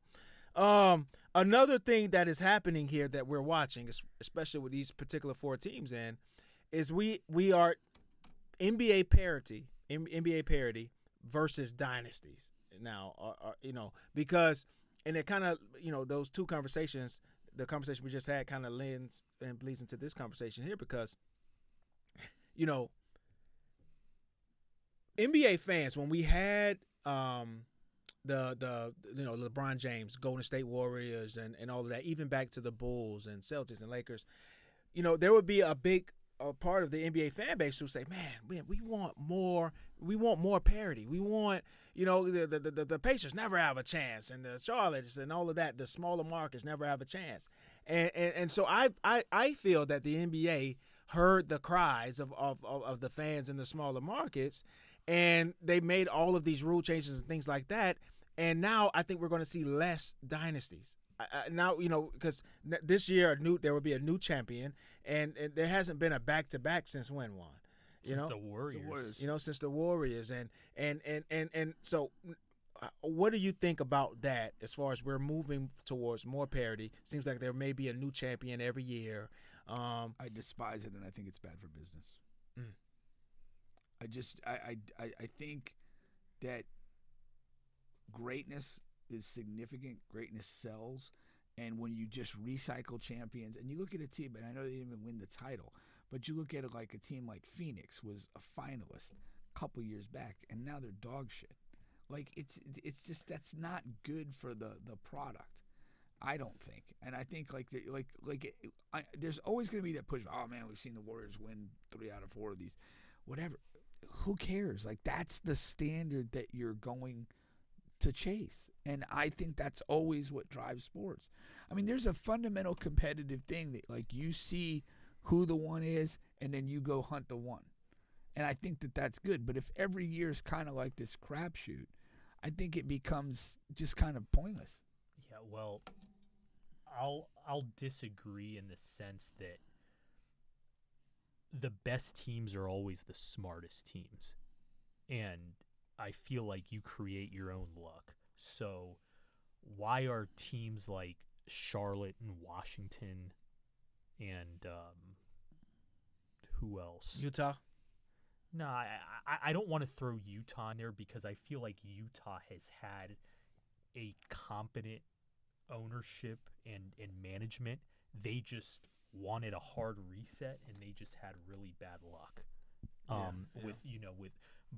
another thing that is happening here that we're watching, especially with these particular 4 teams in, is we are NBA parity versus dynasties now. Because and it kind of those two conversations, the conversation we just had kind of lends and bleeds into this conversation here because. NBA fans, when we had the LeBron James, Golden State Warriors, and all of that, even back to the Bulls and Celtics and Lakers, there would be a big part of the NBA fan base who would say, "Man, we want more. We want more parity. We want, the Pacers never have a chance, and the Charlottes and all of that, the smaller markets never have a chance." And so I feel that the NBA heard the cries of the fans in the smaller markets, and they made all of these rule changes and things like that. And now I think we're going to see less dynasties. Now, because this year there will be a new champion, and there hasn't been a back-to-back since when, Juan? Since the Warriors. Since the Warriors. And so what do you think about that as far as we're moving towards more parity? Seems like there may be a new champion every year. I despise it, and I think it's bad for business. I think that greatness is significant. Greatness sells, and when you just recycle champions, and you look at a team, and I know they didn't even win the title, but you look at it like a team like Phoenix was a finalist a couple years back, and now they're dog shit. Like it's just that's not good for the product. I don't think, and I think there's always going to be that push. Oh man, we've seen the Warriors win 3 out of 4 of these, whatever. Who cares? Like that's the standard that you're going to chase, and I think that's always what drives sports. I mean, there's a fundamental competitive thing that like you see who the one is, and then you go hunt the one, and I think that that's good. But if every year is kind of like this crapshoot, I think it becomes just kind of pointless. Yeah, well, I'll disagree in the sense that the best teams are always the smartest teams, and I feel like you create your own luck. So why are teams like Charlotte and Washington and who else? Utah? No, I don't want to throw Utah in there because I feel like Utah has had a competent ownership and management. They just wanted a hard reset, and they just had really bad luck.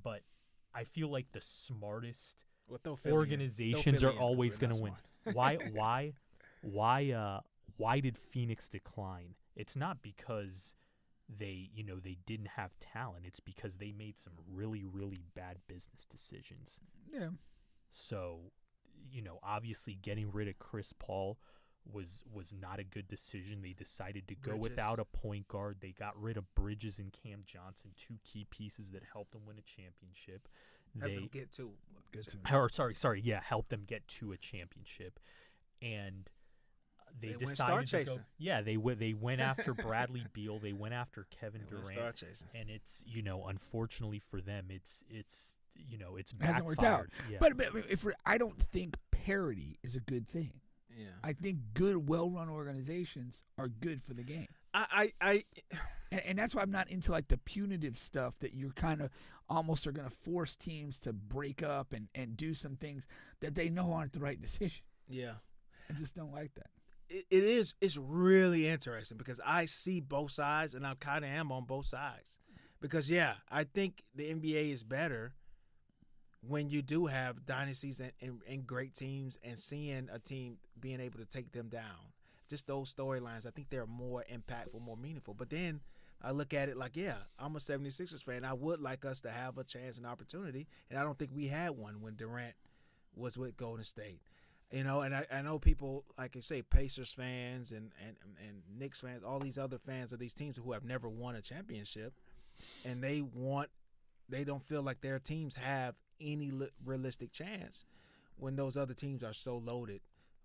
But I feel like the smartest organizations are always going to win. Why did Phoenix decline? It's not because they didn't have talent. It's because they made some really, really bad business decisions. Yeah. So, obviously getting rid of Chris Paul was not a good decision. They decided to go without a point guard. They got rid of Bridges and Cam Johnson, 2 key pieces that helped them win a championship. Helped them get to a championship. And they decided to go. Yeah, they went after Bradley Beal. They went after Kevin Durant. And it's unfortunately for them, it's backfired. Hasn't worked out. Yeah. But I don't think parity is a good thing. Yeah. I think good, well-run organizations are good for the game. And that's why I'm not into like the punitive stuff that you're kind of almost are going to force teams to break up and do some things that they know aren't the right decision. Yeah. I just don't like that. It's really interesting because I see both sides and I kind of am on both sides. Because, yeah, I think the NBA is better when you do have dynasties and great teams and seeing a team being able to take them down. Just those storylines, I think they're more impactful, more meaningful. But then I look at it like, yeah, I'm a 76ers fan. I would like us to have a chance and opportunity, and I don't think we had one when Durant was with Golden State. You know, and I know people, like you say, Pacers fans and Knicks fans, all these other fans of these teams who have never won a championship, and they don't feel like their teams have any realistic chance when those other teams are so loaded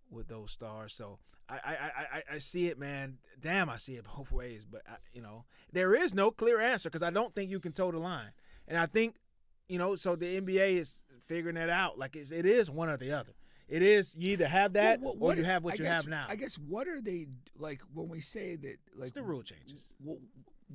with those stars. So I see it, man. Damn, I see it both ways. But, there is no clear answer because I don't think you can toe the line. And I think, so the NBA is figuring that out. Like it is one or the other. It is you either have that or you have what you have now. I guess what are they like when we say that? Like it's the rule changes.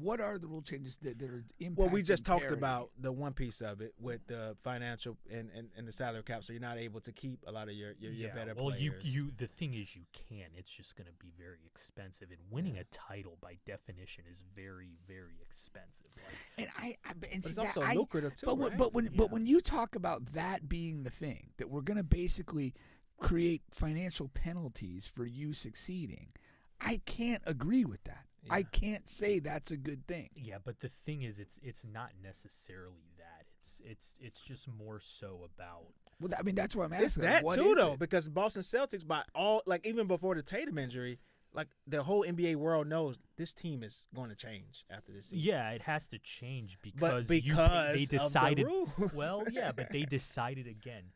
What are the rule changes that are impacting? Well, we just talked parity? about the one piece of it with the financial and the salary cap, so you're not able to keep a lot of your better players. Well, the thing is you can. It's just going to be very expensive, and winning a title by definition is very, very expensive. But it's also lucrative too, right? But when you talk about that being the thing, that we're going to basically create financial penalties for you succeeding, I can't agree with that. Yeah. I can't say that's a good thing. Yeah, but the thing is, it's not necessarily that. It's just more so about. Well, I mean, that's what I'm asking. It's that too, though, because Boston Celtics, even before the Tatum injury, like the whole NBA world knows this team is going to change after this season. Yeah, it has to change because they decided. Of the rules. Well, yeah, but they decided again.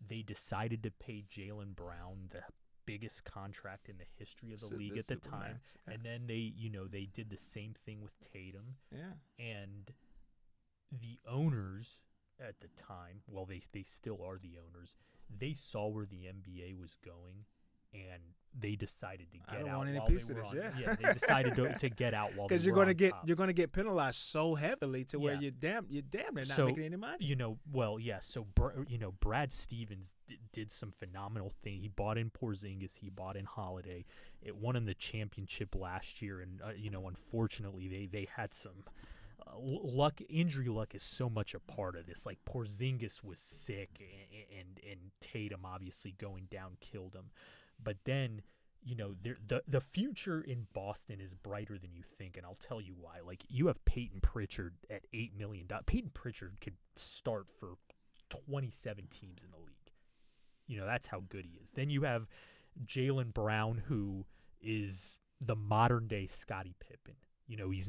They decided to pay Jaylen Brown the biggest contract in the history of the league at the time, and then they did the same thing with Tatum. Yeah, and the owners at the time, well, they still are the owners. They saw where the NBA was going, and they decided to get out. Yeah, they decided to get out while because you're going to get penalized so heavily to where you're damn near not making any money. So Brad Stevens did some phenomenal thing. He bought in Porzingis, he bought in Holiday. It won him the championship last year, and unfortunately they had some luck. Injury luck is so much a part of this. Like Porzingis was sick, and Tatum obviously going down killed him. But then, the future in Boston is brighter than you think, and I'll tell you why. Like, you have Peyton Pritchard at $8 million. Peyton Pritchard could start for 27 teams in the league. That's how good he is. Then you have Jaylen Brown, who is the modern-day Scottie Pippen. He's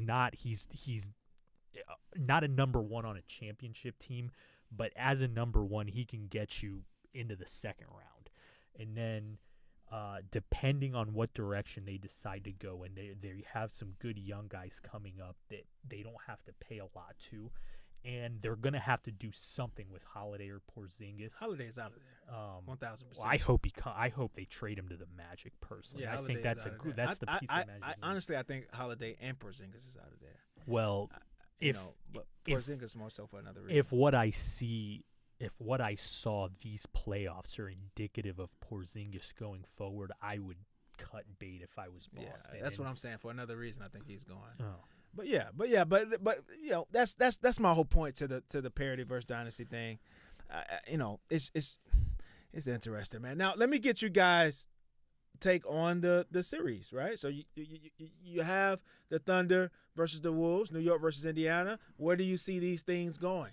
not a number one on a championship team, but as a number one, he can get you into the second round. And then depending on what direction they decide to go, and they have some good young guys coming up that they don't have to pay a lot to, and they're going to have to do something with Holiday or Porzingis. Holiday's out of there, 1,000%. Well, I hope they trade him to the Magic personally. Yeah, I think that's the piece of Magic. Honestly, I think Holiday and Porzingis is out of there. Well, but Porzingis more so for another reason. If what I saw these playoffs are indicative of Porzingis going forward, I would cut bait if I was Boston. Yeah, that's what I'm saying. For another reason, I think he's going. Oh. But that's my whole point to the Parody versus Dynasty thing. It's interesting, man. Now let me get you guys take on the series, right? So you have the Thunder versus the Wolves, New York versus Indiana. Where do you see these things going?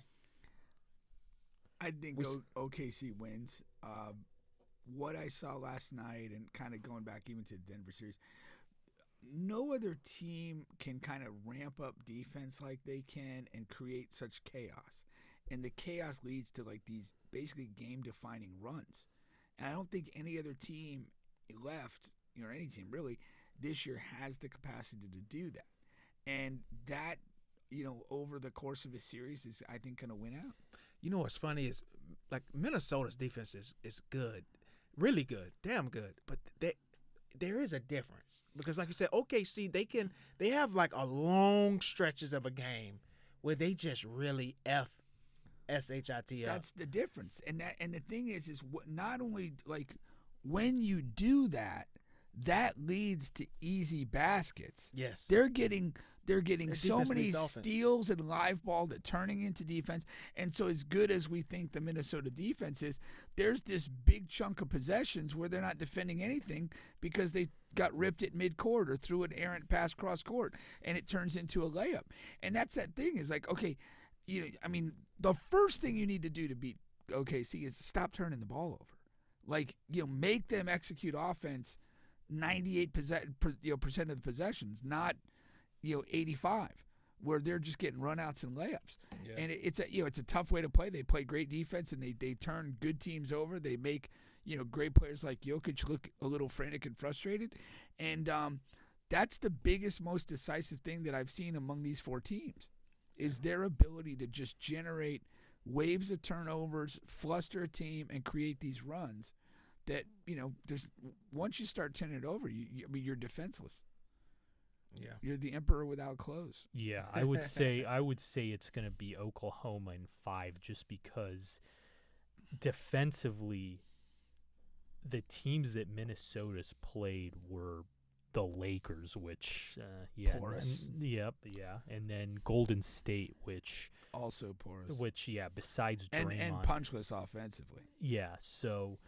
I think OKC wins. What I saw last night and kind of going back even to the Denver series, no other team can kind of ramp up defense like they can and create such chaos. And the chaos leads to like these basically game-defining runs. And I don't think any other team left, or any team really, this year has the capacity to do that. And that, over the course of a series is, I think, going to win out. What's funny is, like, Minnesota's defense is good, really good, damn good. But there is a difference because, like you said, OKC they have like a long stretches of a game where they just really shit up. That's the difference, and the thing is not only like when you do that, that leads to easy baskets. Yes, they're getting so many leads steals and live ball that turning into defense. And so as good as we think the Minnesota defense is, there's this big chunk of possessions where they're not defending anything because they got ripped at midcourt or threw an errant pass cross court, and it turns into a layup. And that's that thing is like, okay, the first thing you need to do to beat OKC is stop turning the ball over. Like, make them execute offense 98% of the possessions, not 85, where they're just getting runouts and layups. Yeah. And it's a tough way to play. They play great defense and they turn good teams over. They make great players like Jokic look a little frantic and frustrated, and that's the biggest, most decisive thing that I've seen among these four teams is their ability to just generate waves of turnovers, fluster a team, and create these runs that there's once you start turning it over, you're defenseless. Yeah, you're the emperor without clothes. Yeah, I would say it's going to be Oklahoma in 5, just because defensively, the teams that Minnesota's played were the Lakers, which porous. And then Golden State, which also porous. Besides Draymond and punchless offensively. Yeah, so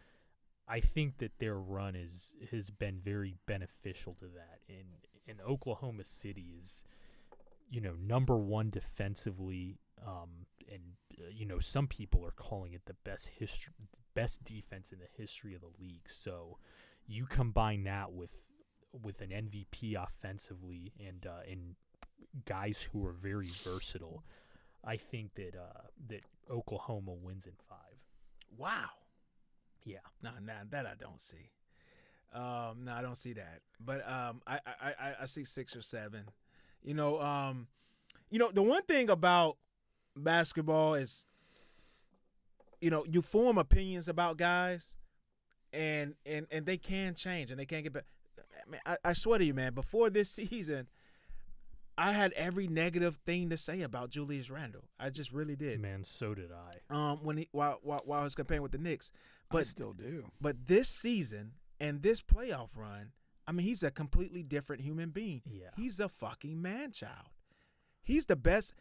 I think that their run has been very beneficial to that. And Oklahoma City is, number 1 defensively, and some people are calling it the best defense in the history of the league. So you combine that with an MVP offensively and guys who are very versatile, I think that Oklahoma wins in 5. Wow. Yeah. No, that I don't see. No, I don't see that. But I see 6 or 7. The one thing about basketball is, you form opinions about guys, and they can change and they can't get back. I swear to you, man, before this season, I had every negative thing to say about Julius Randle. I just really did. Man, so did I. While I was campaigning with the Knicks, but I still do. But this season and this playoff run, he's a completely different human being. Yeah. He's a fucking man-child. He's the best.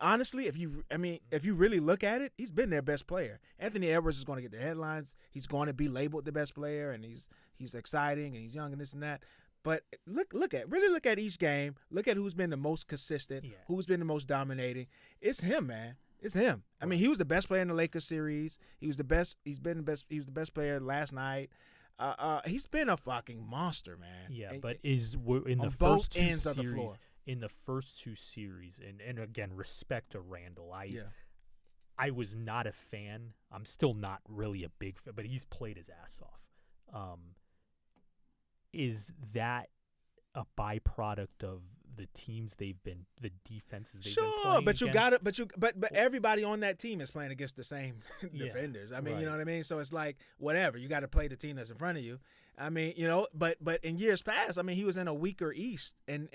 Honestly, if you really look at it, he's been their best player. Anthony Edwards is going to get the headlines. He's going to be labeled the best player, and he's exciting and he's young and this and that. But look at each game. Look at who's been the most consistent, who's been the most dominating. It's him, man. It's him. He was the best player in the Lakers series. He was the best. He's been the best. He was the best player last night. He's been a fucking monster, man. Yeah, and, but in the first two series, of the floor. In the first 2 series, and again, respect to Randall. I was not a fan. I'm still not really a big fan, but he's played his ass off. Is that a byproduct of the teams the defenses they've been playing but you against? got it. But everybody on that team is playing against the same defenders. Right. You know what I mean? So it's like whatever. You got to play the team that's in front of you. But in years past, he was in a weaker East, and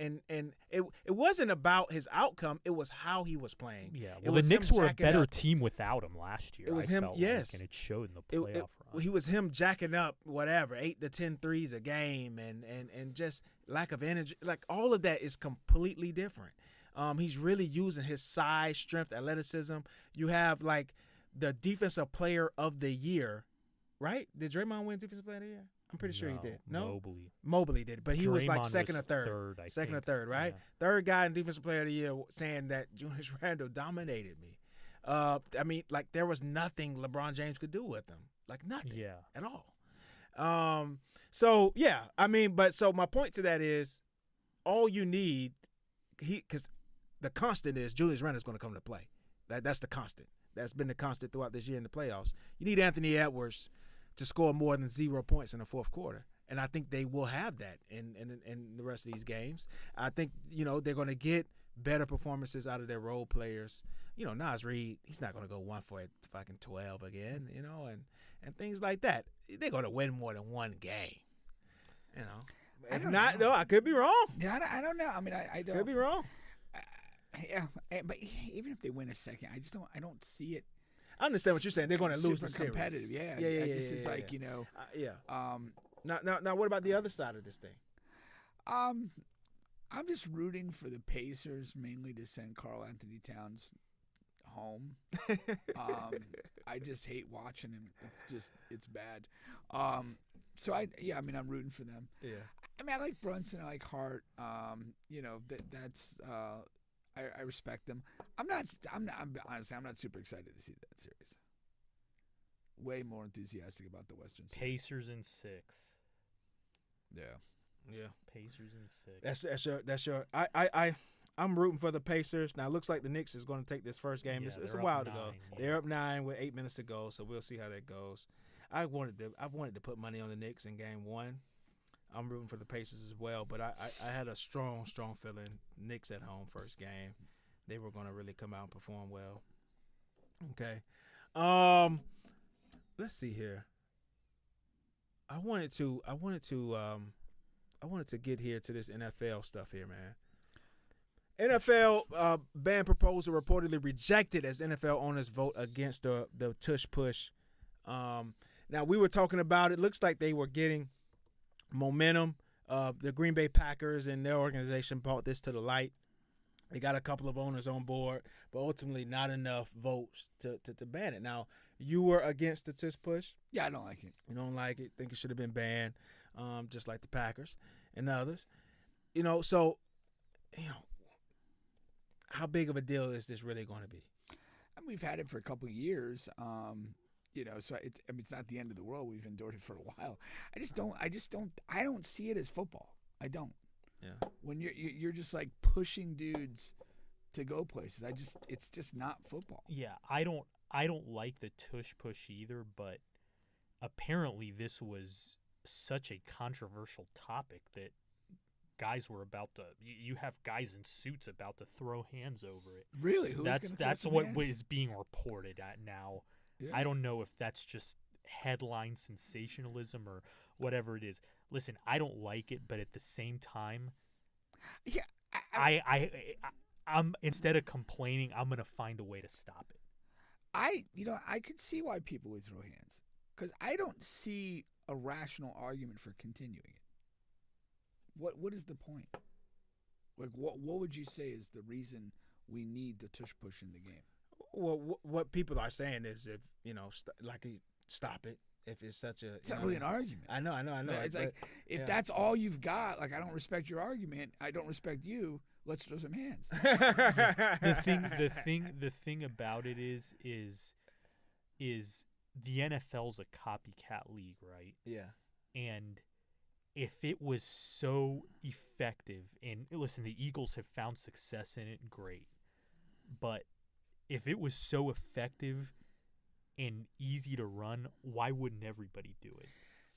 it wasn't about his outcome. It was how he was playing. Yeah, well, the Knicks were a better team without him last year. It was him, yes, and it showed in the playoff run. He was him jacking up 8 to 10 threes a game, and just lack of energy. Like all of that is completely different. He's really using his size, strength, athleticism. You have like the defensive player of the year, right? Did Draymond win defensive player of the year? I'm pretty sure he did. No? Mobley did. But he was like second or third. Second or third, right? Yeah. Third guy in defensive player of the year saying that Julius Randle dominated me. There was nothing LeBron James could do with him. Like nothing at all. So my point to that is all you need, because the constant is Julius Randle is going to come to play. That's the constant. That's been the constant throughout this year in the playoffs. You need Anthony Edwards to score more than 0 points in the fourth quarter. And I think they will have that in the rest of these games. I think, they're going to get better performances out of their role players. Nas Reed, he's not going to go 1 for fucking 12 again, and things like that. They're going to win more than one game, If not, though, I could be wrong. Yeah, I don't know. I mean, I don't. Could be wrong. Yeah, but even if they win a second, I don't see it. I understand what you're saying. They're going to lose the series. Competitive, yeah. Yeah. It's like, Now, what about the other side of this thing? I'm just rooting for the Pacers mainly to send Karl Anthony Towns home. I just hate watching him. It's bad. I'm rooting for them. Yeah. I mean, I like Brunson. I like Hart. That's I respect them. I'm honestly, I'm not super excited to see that series. Way more enthusiastic about the Western Series. Pacers in 6. Yeah. Pacers in 6. That's your. I'm rooting for the Pacers. Now it looks like the Knicks is going to take this first game. Yeah, It's a they're while up to go. 9, yeah. They're up 9 with 8 minutes to go, so we'll see how that goes. I wanted to put money on the Knicks in game 1. I'm rooting for the Pacers as well, but I had a strong feeling Knicks at home first game. They were going to really come out and perform well. Okay. Let's see here. I wanted to get here to this NFL stuff here, man. NFL ban proposal reportedly rejected as NFL owners vote against the Tush Push. Now, we were talking about it. Looks like they were getting momentum. The Green Bay Packers and their organization brought this to the light. They got a couple of owners on board, but ultimately not enough votes to ban it. Now, you were against the Tush Push. Yeah, I don't like it. You don't like it. Think it should have been banned, just like the Packers and others. How big of a deal is this really going to be? I mean, we've had it for a couple of years. So it's not the end of the world. We've endured it for a while. I don't see it as football. I don't. Yeah. When you're just like pushing dudes to go places. It's just not football. Yeah, I don't like the Tush Push either, but apparently this was such a controversial topic that guys were about to. You have guys in suits about to throw hands over it. Really? That's what is being reported at now. Yeah. I don't know if that's just headline sensationalism or whatever it is. Listen, I don't like it, but at the same time, yeah, I'm instead of complaining, I'm gonna find a way to stop it. I could see why people would throw hands because I don't see a rational argument for continuing it. What is the point? Like, what would you say is the reason we need the Tush Push in the game? Well, what people are saying is if stop it. If it's such a, it's not really an argument. I know. It's like if that's all you've got, like I don't respect your argument. I don't respect you. Let's throw some hands. The thing about it is the NFL's a copycat league, right? Yeah. And if it was so effective, and listen, the Eagles have found success in it, great. But if it was so effective and easy to run, why wouldn't everybody do it?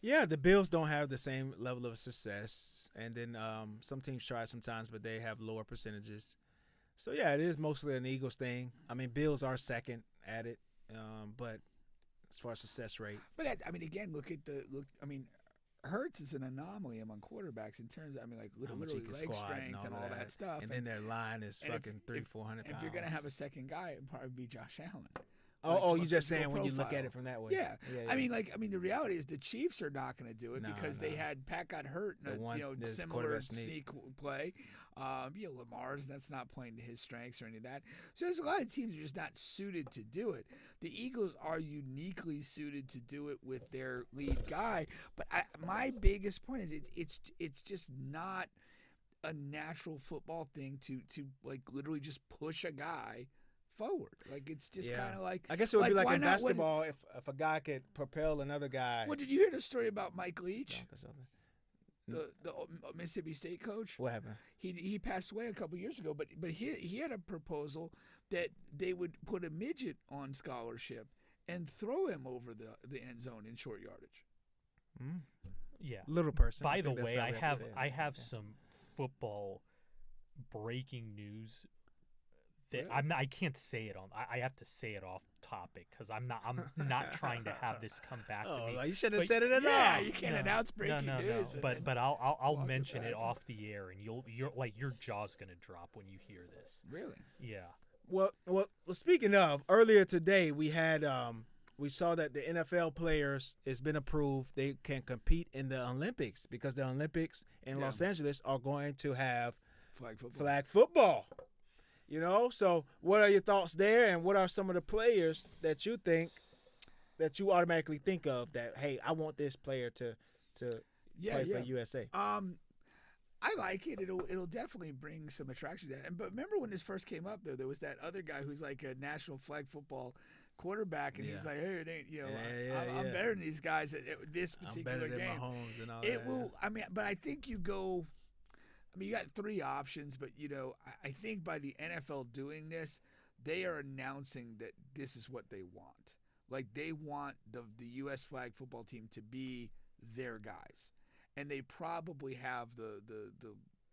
Yeah, the Bills don't have the same level of success, and then some teams try sometimes, but they have lower percentages. So yeah, it is mostly an Eagles thing. I mean, Bills are second at it, but as far as success rate, but again, look. I mean, Hurts is an anomaly among quarterbacks in terms of, literally leg strength and all that stuff. And then their line is fucking 300-400 pounds. If you're gonna have a second guy, it'd probably be Josh Allen. You're just saying when you look at it from that way. Yeah. I mean, the reality is the Chiefs are not going to do it because they had Pat got hurt in a similar sneak play. Lamar's that's not playing to his strengths or any of that. So there's a lot of teams that are just not suited to do it. The Eagles are uniquely suited to do it with their lead guy. But my biggest point is it's just not a natural football thing to like literally just push a guy forward. Like it's just kind of like, I guess it would be like in basketball if a guy could propel another guy. Well, did you hear the story about Mike Leach, the Mississippi State coach? What happened? He passed away a couple years ago, but he had a proposal that they would put a midget on scholarship and throw him over the end zone in short yardage. Yeah. Little person. By the think that's way, how I we to have say it. I have Yeah. some football breaking news that Really? I can't say it on. I have to say it off topic because I'm not trying to have this come back to Oh, me. you should have But said it at Yeah, all. you can't No, announce breaking no. news. and then But I'll walk it mention it back. off the air, and your jaw's gonna drop when you hear this. Really? Yeah. Well, speaking of, earlier today we had we saw that the NFL players it's been approved they can compete in the Olympics because the Olympics in Yeah. Los Angeles are going to have Flag football. flag football. You know, so what are your thoughts there, and what are some of the players that you think that you automatically think of that hey, I want this player to play for USA? I like it. It'll definitely bring some attraction to that. But remember when this first came up, though, there was that other guy who's like a national flag football quarterback, and he's like, "Hey, it ain't I'm better than these guys at this I'm particular better than game." Mahomes and all It that. will. I mean, but I think you go. I mean, you got three options, but I think by the NFL doing this, they are announcing that this is what they want. Like they want the U.S. flag football team to be their guys. And they probably have the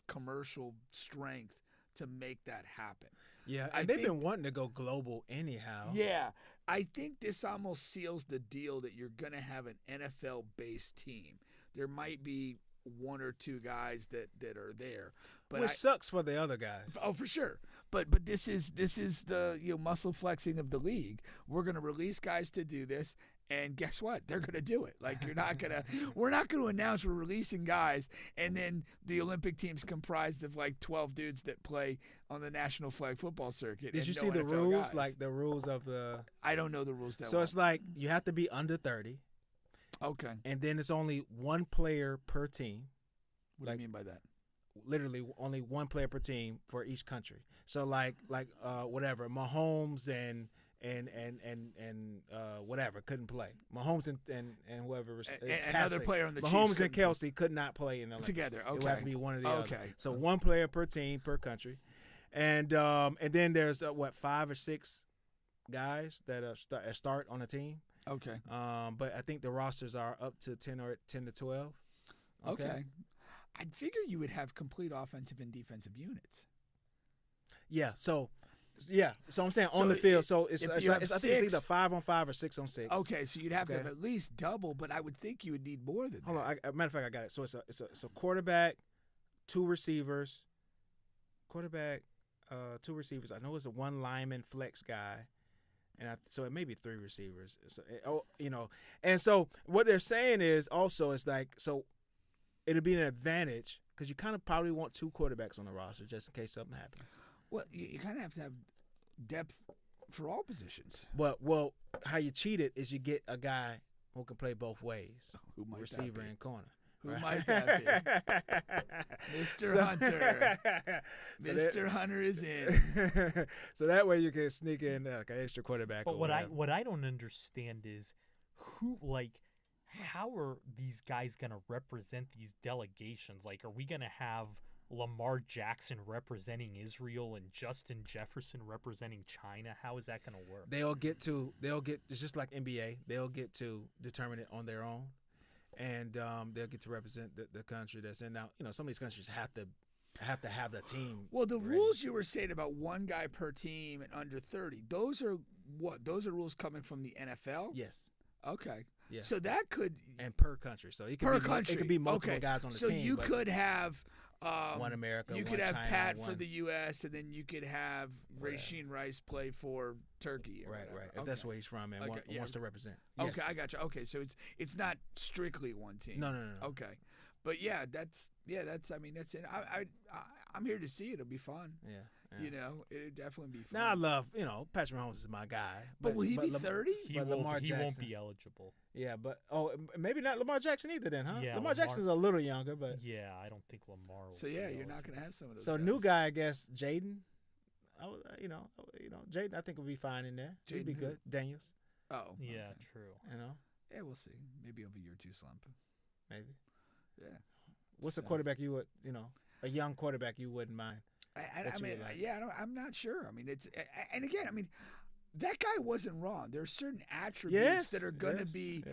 commercial strength to make that happen. Yeah, I and they've think- been wanting to go global anyhow. Yeah. I think this almost seals the deal that you're going to have an NFL-based team. There might be one or two guys that are there. But Which sucks for the other guys. Oh, for sure. But this is the muscle flexing of the league. We're going to release guys to do this, and guess what? They're going to do it. Like we're not going to announce we're releasing guys, and then the Olympic team's comprised of like 12 dudes that play on the National Flag Football Circuit. Did and you no see the NFL rules? guys. Like the rules of the. I don't know the rules that So well. it's like you have to be under 30, Okay. and then it's only one player per team. What like- do you mean by that? Literally only one player per team for each country. So like whatever Mahomes and whatever couldn't play. Mahomes and whoever was Another player on the Chiefs Mahomes couldn't and Kelsey could not play in the Olympics. Together, It would have to okay. be one or the other. Okay. So one player per team per country, and then there's 5 or 6 guys that start on a team. Okay. But I think the rosters are up to 10 to 12. Okay. I'd figure you would have complete offensive and defensive units. Yeah. So I'm saying So on the field. if- So it's if I you have think it's either 6 5-on-5 or 6-on-6. Okay, so you'd have to Okay. have at least double, but I would think you would need more than Hold that. on. Matter of fact, I got it. So it's a quarterback, 2 receivers, quarterback, 2 receivers. I know it's a 1 lineman flex guy, and so it may be 3 receivers. And so what they're saying is also it's like so it'll be an advantage because you kind of probably want 2 quarterbacks on the roster just in case something happens. Well, you kind of have to have depth for all positions. But how you cheat it is you get a guy who can play both ways, Who might receiver that be? and corner. Who right? might that be? Mr. Hunter. So Mr. Hunter is in. so that way you can sneak in like an extra quarterback. But or what whatever. I don't understand is how are these guys gonna represent these delegations? Like, are we gonna have Lamar Jackson representing Israel and Justin Jefferson representing China? How is that gonna work? They'll get it's just like NBA. They'll get to determine it on their own, and they'll get to represent the country that's in. Now some of these countries have to have the team. Well, the ready. rules you were saying about 1 guy per team and under 30, those are what? Those are rules coming from the NFL? Yes. Okay. Yeah. So that could And per country, so it could per be country. It could be multiple okay. guys on the so team. So you but could have one America. You one could have China, Pat for one, the U.S. and then you could have Rasheen Rice play for Turkey. Or right. whatever. If that's where he's from and Okay, yeah. wants to represent. Okay, Yes. I got you. Okay, so it's not strictly one team. No. Okay, but that's I mean that's it. I'm here to see it. It'll be fun. Yeah. It'd definitely be fun. Now I love Patrick Mahomes is my guy. but will he be 30? He But won't, Lamar he won't Jackson. be eligible. Yeah, But maybe not Lamar Jackson either then, huh? Yeah, Lamar Jackson's a little younger, but Yeah, I don't think Lamar will So be yeah, you're not eligible. gonna have some of those. so guys. new guy I guess Jaden. Jaden I think will be fine in there. He'd be Jaden who? good. Daniels, Oh Yeah, okay. true. Yeah, we'll see. Maybe it'll be year 2 slump. maybe. Yeah. What's a So- quarterback you would a young quarterback you wouldn't mind? I That you mean, would like. yeah, I'm not sure. I mean, it's and again, I mean, that guy wasn't wrong. There are certain attributes that are going to be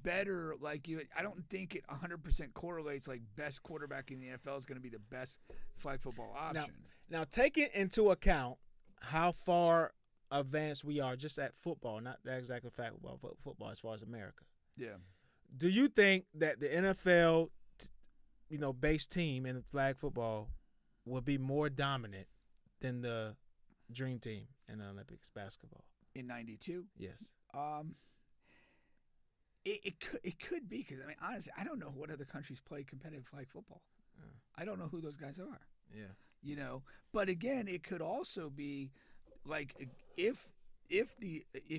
better. Like I don't think it 100% correlates. Like best quarterback in the NFL is going to be the best flag football option. Now taking into account how far advanced we are just at football, not exactly flag football as far as America. Yeah. Do you think that the NFL, base team in flag football will be more dominant than the Dream Team in the Olympics basketball? In '92? Yes. It could be because honestly I don't know what other countries play competitive flag football. I don't know who those guys are. Yeah. But again, it could also be like if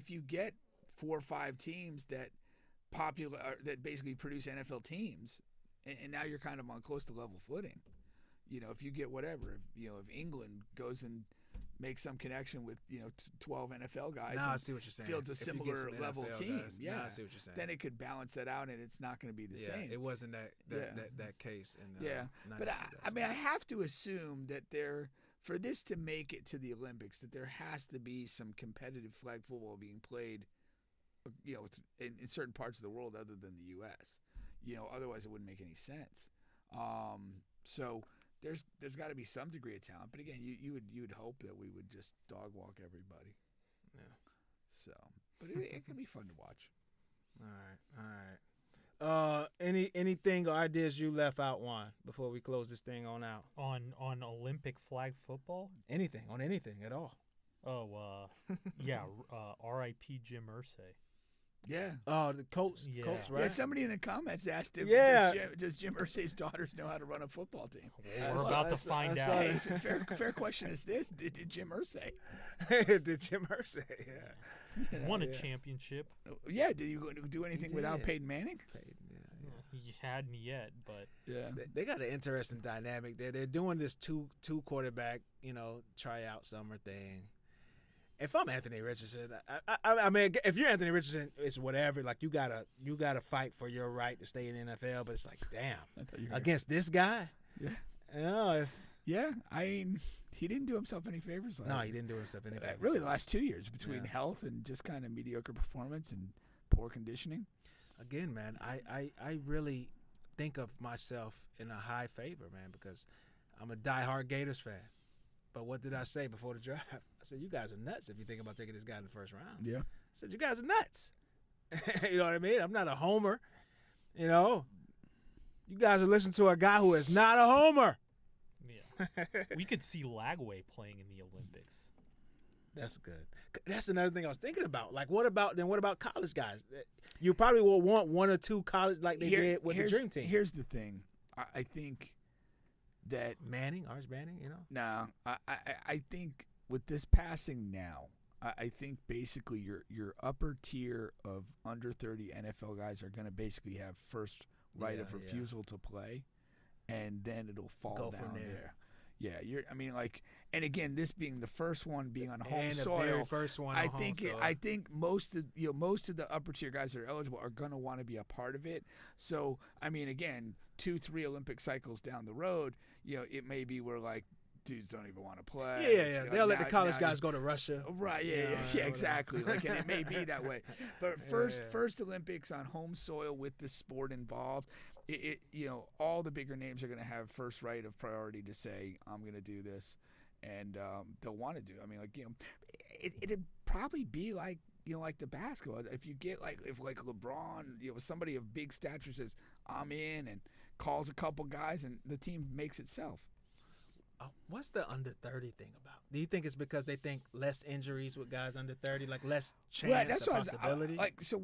you get 4 or 5 teams that basically produce NFL teams, and now you're kind of on close to level footing. If you get whatever, if England goes and makes some connection with 12 NFL guys. Now I see what you're saying. Fields a similar level NFL team. guys, yeah, now I see what you're saying. Then it could balance that out, and it's not going to be the same. It wasn't that case. But I have to assume that for this to make it to the Olympics, that there has to be some competitive flag football being played, in certain parts of the world other than the U.S. Otherwise it wouldn't make any sense. So. There's got to be some degree of talent, but again, you would hope that we would just dog walk everybody. Yeah. So, but it can be fun to watch. All right. Anything or ideas you left out, Juan, before we close this thing on out? On Olympic flag football? Anything on anything at all? Oh, yeah. R.I.P. Jim Irsay. Yeah. Oh, the Colts, right? Yeah, somebody in the comments asked him, does Jim Irsay's daughters know how to run a football team? We're about to find out. Hey, fair question is this. Did Jim Irsay? Did Jim Irsay, Won a championship. Yeah, did you do anything without Peyton Manning? He hadn't yet, but they got an interesting dynamic. They're doing this two quarterback, tryout summer thing. If I'm Anthony Richardson, I mean, if you're Anthony Richardson, it's whatever. Like you gotta fight for your right to stay in the NFL. But it's like, damn, against this guy, I mean, he didn't do himself any favors. No, he didn't do himself any favors. Really, the last 2 years between health and just kind of mediocre performance and poor conditioning. Again, man, I really think of myself in a high favor, man, because I'm a diehard Gators fan. But what did I say before the draft? I said, you guys are nuts if you think about taking this guy in the first round. Yeah. I said, you guys are nuts. You know what I mean? I'm not a homer. You guys are listening to a guy who is not a homer. Yeah. We could see Lagway playing in the Olympics. That's good. That's another thing I was thinking about. Like, what about college guys? You probably will want 1 or 2 college like they did with the Dream Team. Here's the thing. I think that Arch Manning, No, I think with this passing now, I think basically your upper tier of under 30 NFL guys are going to basically have first right of refusal to play, and then it'll fall down from there. Yeah, and again, this being the first one being on home and soil, the very first one. I think most of the upper tier guys that are eligible are going to want to be a part of it. So again, 2-3 Olympic cycles down the road, it may be where like dudes don't even want to play. Yeah. They'll let the college guys go to Russia. Right. Yeah. Exactly. And it may be that way. But first Olympics on home soil with the sport involved. All the bigger names are going to have first right of priority to say, I'm going to do this, and they'll want to do. It'd probably be like the basketball. If you get if LeBron, somebody of big stature says, I'm in, and calls a couple guys, and the team makes itself. What's the under 30 thing about? Do you think it's because they think less injuries with guys under 30, like less chance or possibility? So